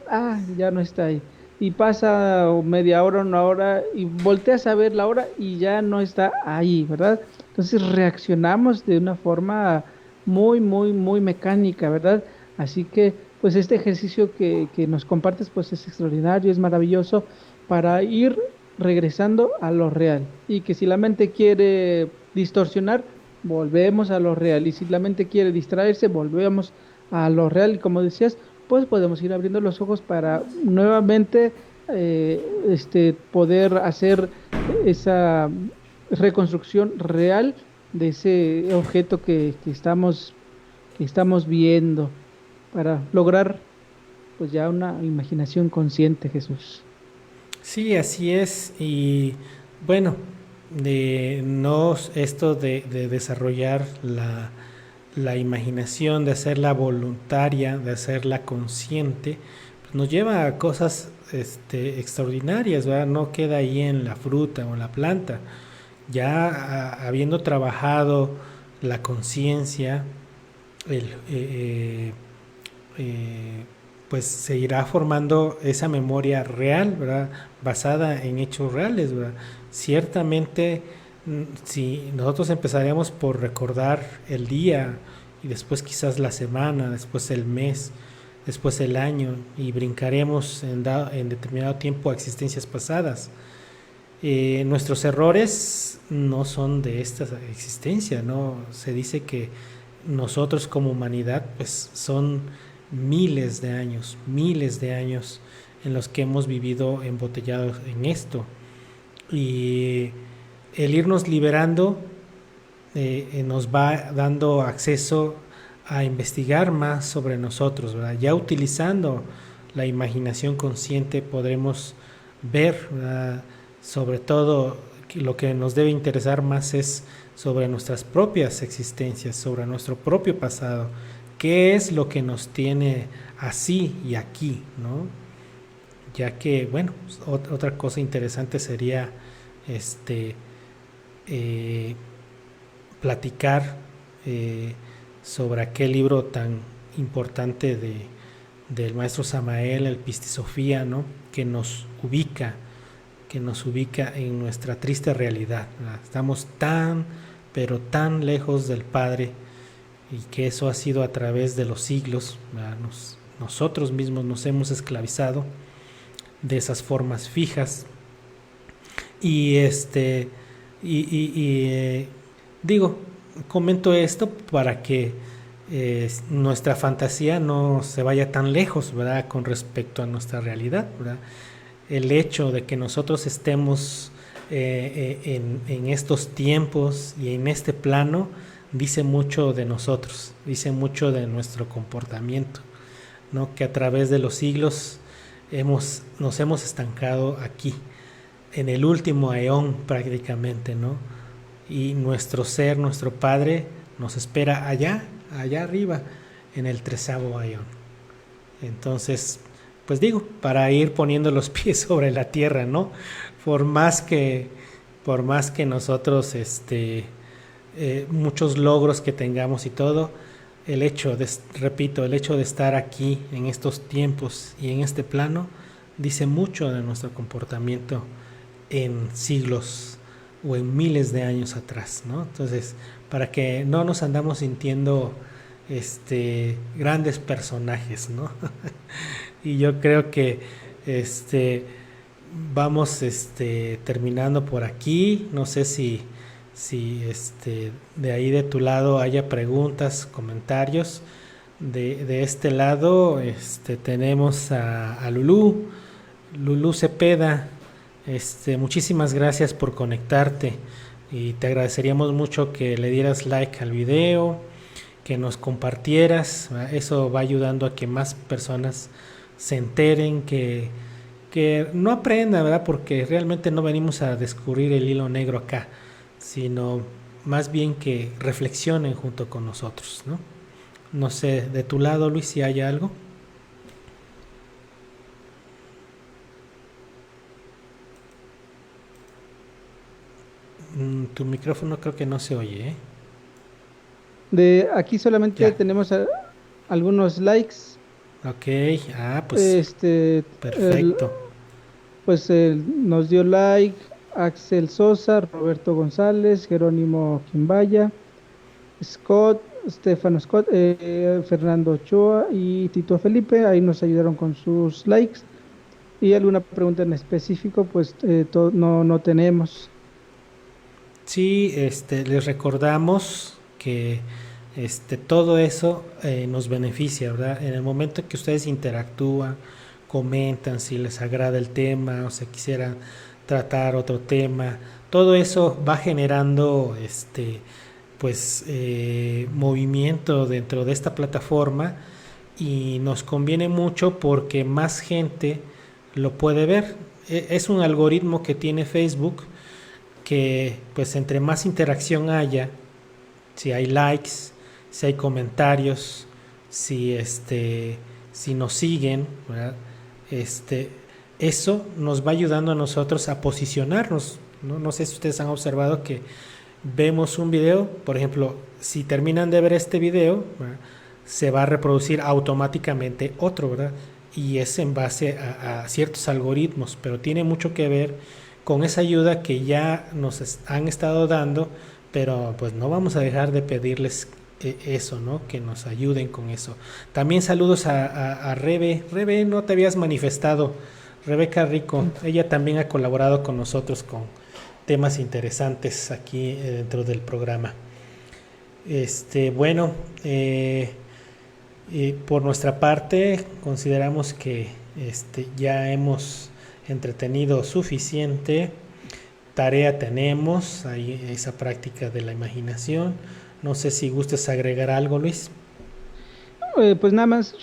ya no está ahí. Y pasa media hora, una hora, y volteas a ver la hora y ya no está ahí, ¿verdad? Entonces reaccionamos de una forma muy, muy, muy mecánica, ¿verdad? Así que, pues este ejercicio que nos compartes, pues es extraordinario, es maravilloso para ir regresando a lo real. Y que si la mente quiere distorsionar, volvemos a lo real. Y si la mente quiere distraerse, volvemos a lo real. Y como decías, pues podemos ir abriendo los ojos para nuevamente poder hacer esa reconstrucción real de ese objeto que estamos viendo para lograr pues ya una imaginación consciente, Jesús. Sí, así es. Y bueno, no esto de desarrollar la imaginación, de hacerla voluntaria, de hacerla consciente, pues nos lleva a cosas extraordinarias, ¿verdad? No queda ahí en la fruta o en la planta. Ya habiendo trabajado la conciencia, el, eh, pues se irá formando esa memoria real, ¿verdad? Basada en hechos reales, ¿verdad? Ciertamente, si nosotros empezaríamos por recordar el día y después quizás la semana, después el mes, después el año, y brincaremos en determinado tiempo a existencias pasadas. Nuestros errores no son de esta existencia, ¿no? Se dice que nosotros como humanidad pues son miles de años en los que hemos vivido embotellados en esto. Y el irnos liberando nos va dando acceso a investigar más sobre nosotros, ¿verdad? Ya utilizando la imaginación consciente podremos ver, ¿verdad? Sobre todo lo que nos debe interesar más es sobre nuestras propias existencias, sobre nuestro propio pasado, qué es lo que nos tiene así y aquí, ¿no? Ya que, bueno, otra cosa interesante sería este platicar sobre aquel libro tan importante del maestro Samael, el Pistisofía, ¿no? Que nos ubica en nuestra triste realidad, ¿verdad? Estamos tan, pero tan lejos del Padre, y que eso ha sido a través de los siglos, ¿verdad? Nosotros mismos nos hemos esclavizado de esas formas fijas. Y digo, comento esto para que nuestra fantasía no se vaya tan lejos, ¿verdad? Con respecto a nuestra realidad, ¿verdad? El hecho de que nosotros estemos en estos tiempos y en este plano dice mucho de nosotros, dice mucho de nuestro comportamiento, ¿no? Que a través de los siglos nos hemos estancado aquí, en el último eón prácticamente, ¿no? Y nuestro ser, nuestro Padre, nos espera allá arriba, en el 13º eón. Entonces, pues digo, para ir poniendo los pies sobre la tierra, ¿no? Por más que nosotros, muchos logros que tengamos y todo, el hecho de estar aquí en estos tiempos y en este plano dice mucho de nuestro comportamiento en siglos o en miles de años atrás, ¿no? Entonces, para que no nos andamos sintiendo grandes personajes, ¿no? Y yo creo que vamos terminando por aquí. No sé si de ahí de tu lado haya preguntas, comentarios. De este lado tenemos a Lulú Cepeda. Muchísimas gracias por conectarte, y te agradeceríamos mucho que le dieras like al video, que nos compartieras, ¿verdad? Eso va ayudando a que más personas se enteren, que no aprendan, ¿verdad? Porque realmente no venimos a descubrir el hilo negro acá, sino más bien que reflexionen junto con nosotros, ¿no? No sé, de tu lado, Luis, si hay algo. Tu micrófono creo que no se oye, ¿eh? De aquí solamente Ya. tenemos algunos likes. Ok, pues El, perfecto. pues nos dio like Axel Sosa, Roberto González, Jerónimo Quimbaya, Scott, Stefano Scott, Fernando Ochoa y Tito Felipe. Ahí nos ayudaron con sus likes. Y alguna pregunta en específico, pues no tenemos. Sí, les recordamos que todo eso nos beneficia, ¿verdad? En el momento que ustedes interactúan, comentan si les agrada el tema o si quisieran tratar otro tema, todo eso va generando movimiento dentro de esta plataforma, y nos conviene mucho porque más gente lo puede ver. Es un algoritmo que tiene Facebook, que pues entre más interacción haya, si hay likes, si hay comentarios, si nos siguen, ¿verdad? Eso nos va ayudando a nosotros a posicionarnos, ¿no? No sé si ustedes han observado que vemos un video, por ejemplo, si terminan de ver este video, ¿verdad?, se va a reproducir automáticamente otro, ¿verdad? Y es en base a ciertos algoritmos, pero tiene mucho que ver con esa ayuda que ya nos han estado dando, pero pues no vamos a dejar de pedirles eso, ¿no? Que nos ayuden con eso. También saludos a Rebe. Rebe, no te habías manifestado. Rebeca Rico, ella también ha colaborado con nosotros con temas interesantes aquí dentro del programa. Bueno, por nuestra parte consideramos que ya hemos entretenido suficiente. Tarea tenemos ahí, esa práctica de la imaginación. No sé si gustes agregar algo, Luis. Pues nada más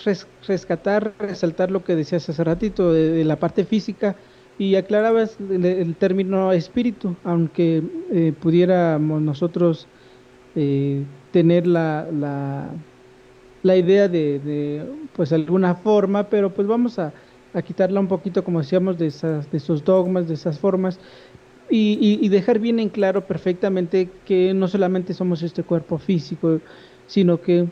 rescatar, resaltar lo que decías hace ratito de la parte física y aclarabas el término espíritu, aunque pudiéramos nosotros tener la idea pues alguna forma, pero pues vamos a quitarla un poquito, como decíamos, de esos dogmas, de esas formas, y dejar bien en claro perfectamente que no solamente somos este cuerpo físico, sino que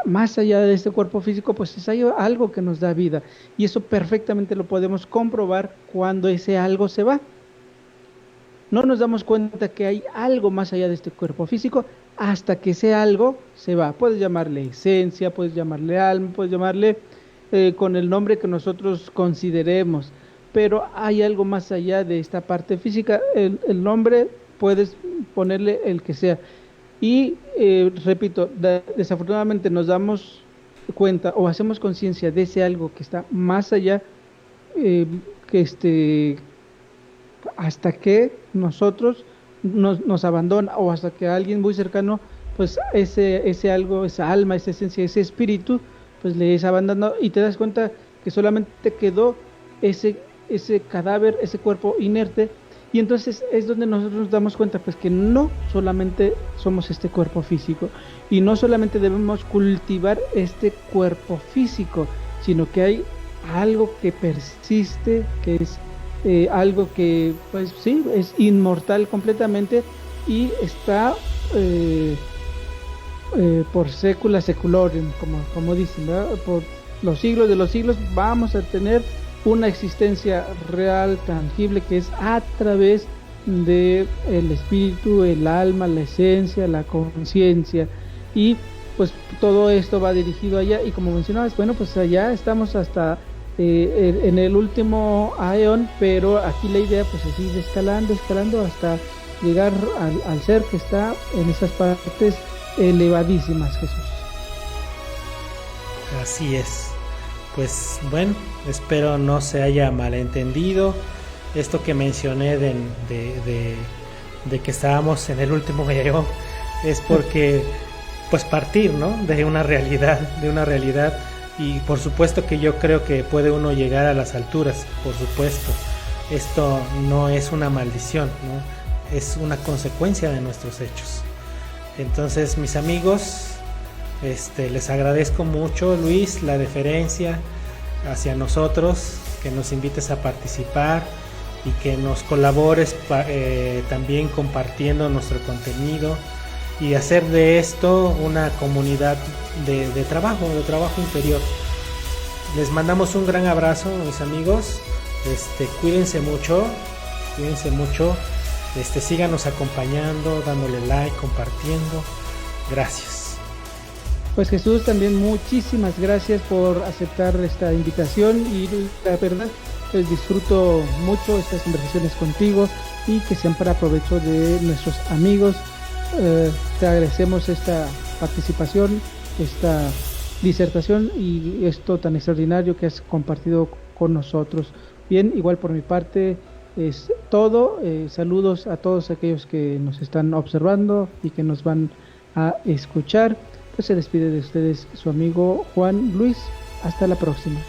más allá de este cuerpo físico, pues hay algo que nos da vida, y eso perfectamente lo podemos comprobar cuando ese algo se va. No nos damos cuenta que hay algo más allá de este cuerpo físico hasta que ese algo se va. Puedes llamarle esencia, puedes llamarle alma, puedes llamarle con el nombre que nosotros consideremos, pero hay algo más allá de esta parte física. El nombre puedes ponerle el que sea. Y repito, desafortunadamente nos damos cuenta o hacemos conciencia de ese algo que está más allá, eh, que hasta que nosotros nos abandona o hasta que alguien muy cercano, pues ese algo, esa alma, esa esencia, ese espíritu, pues le es abandonado y te das cuenta que solamente quedó ese cadáver, ese cuerpo inerte. Y entonces es donde nosotros nos damos cuenta pues que no solamente somos este cuerpo físico y no solamente debemos cultivar este cuerpo físico, sino que hay algo que persiste, que es algo que pues sí, es inmortal completamente y está por secula seculorum, como dicen, ¿verdad? Por los siglos de los siglos vamos a tener una existencia real, tangible, que es a través de el espíritu, el alma, la esencia, la conciencia, y pues todo esto va dirigido allá, y como mencionabas, bueno, pues allá estamos hasta en el último aeón, pero aquí la idea pues es ir escalando hasta llegar al ser que está en esas partes elevadísimas, Jesús. Así es. Pues bueno, espero no se haya malentendido esto que mencioné de que estábamos en el último aeón, es porque pues partir, ¿no? de una realidad, y por supuesto que yo creo que puede uno llegar a las alturas, por supuesto. Esto no es una maldición, ¿no? Es una consecuencia de nuestros hechos. Entonces, mis amigos, les agradezco mucho, Luis, la deferencia hacia nosotros, que nos invites a participar y que nos colabores también compartiendo nuestro contenido y hacer de esto una comunidad de trabajo interior. Les mandamos un gran abrazo, mis amigos. Cuídense mucho, síganos acompañando, dándole like, compartiendo. Gracias. Pues Jesús, también muchísimas gracias por aceptar esta invitación, y la verdad pues disfruto mucho estas conversaciones contigo y que sean para provecho de nuestros amigos. Te agradecemos esta participación, esta disertación y esto tan extraordinario que has compartido con nosotros. Bien, igual por mi parte es todo. Saludos a todos aquellos que nos están observando y que nos van a escuchar. Pues se despide de ustedes su amigo Juan Luis. Hasta la próxima.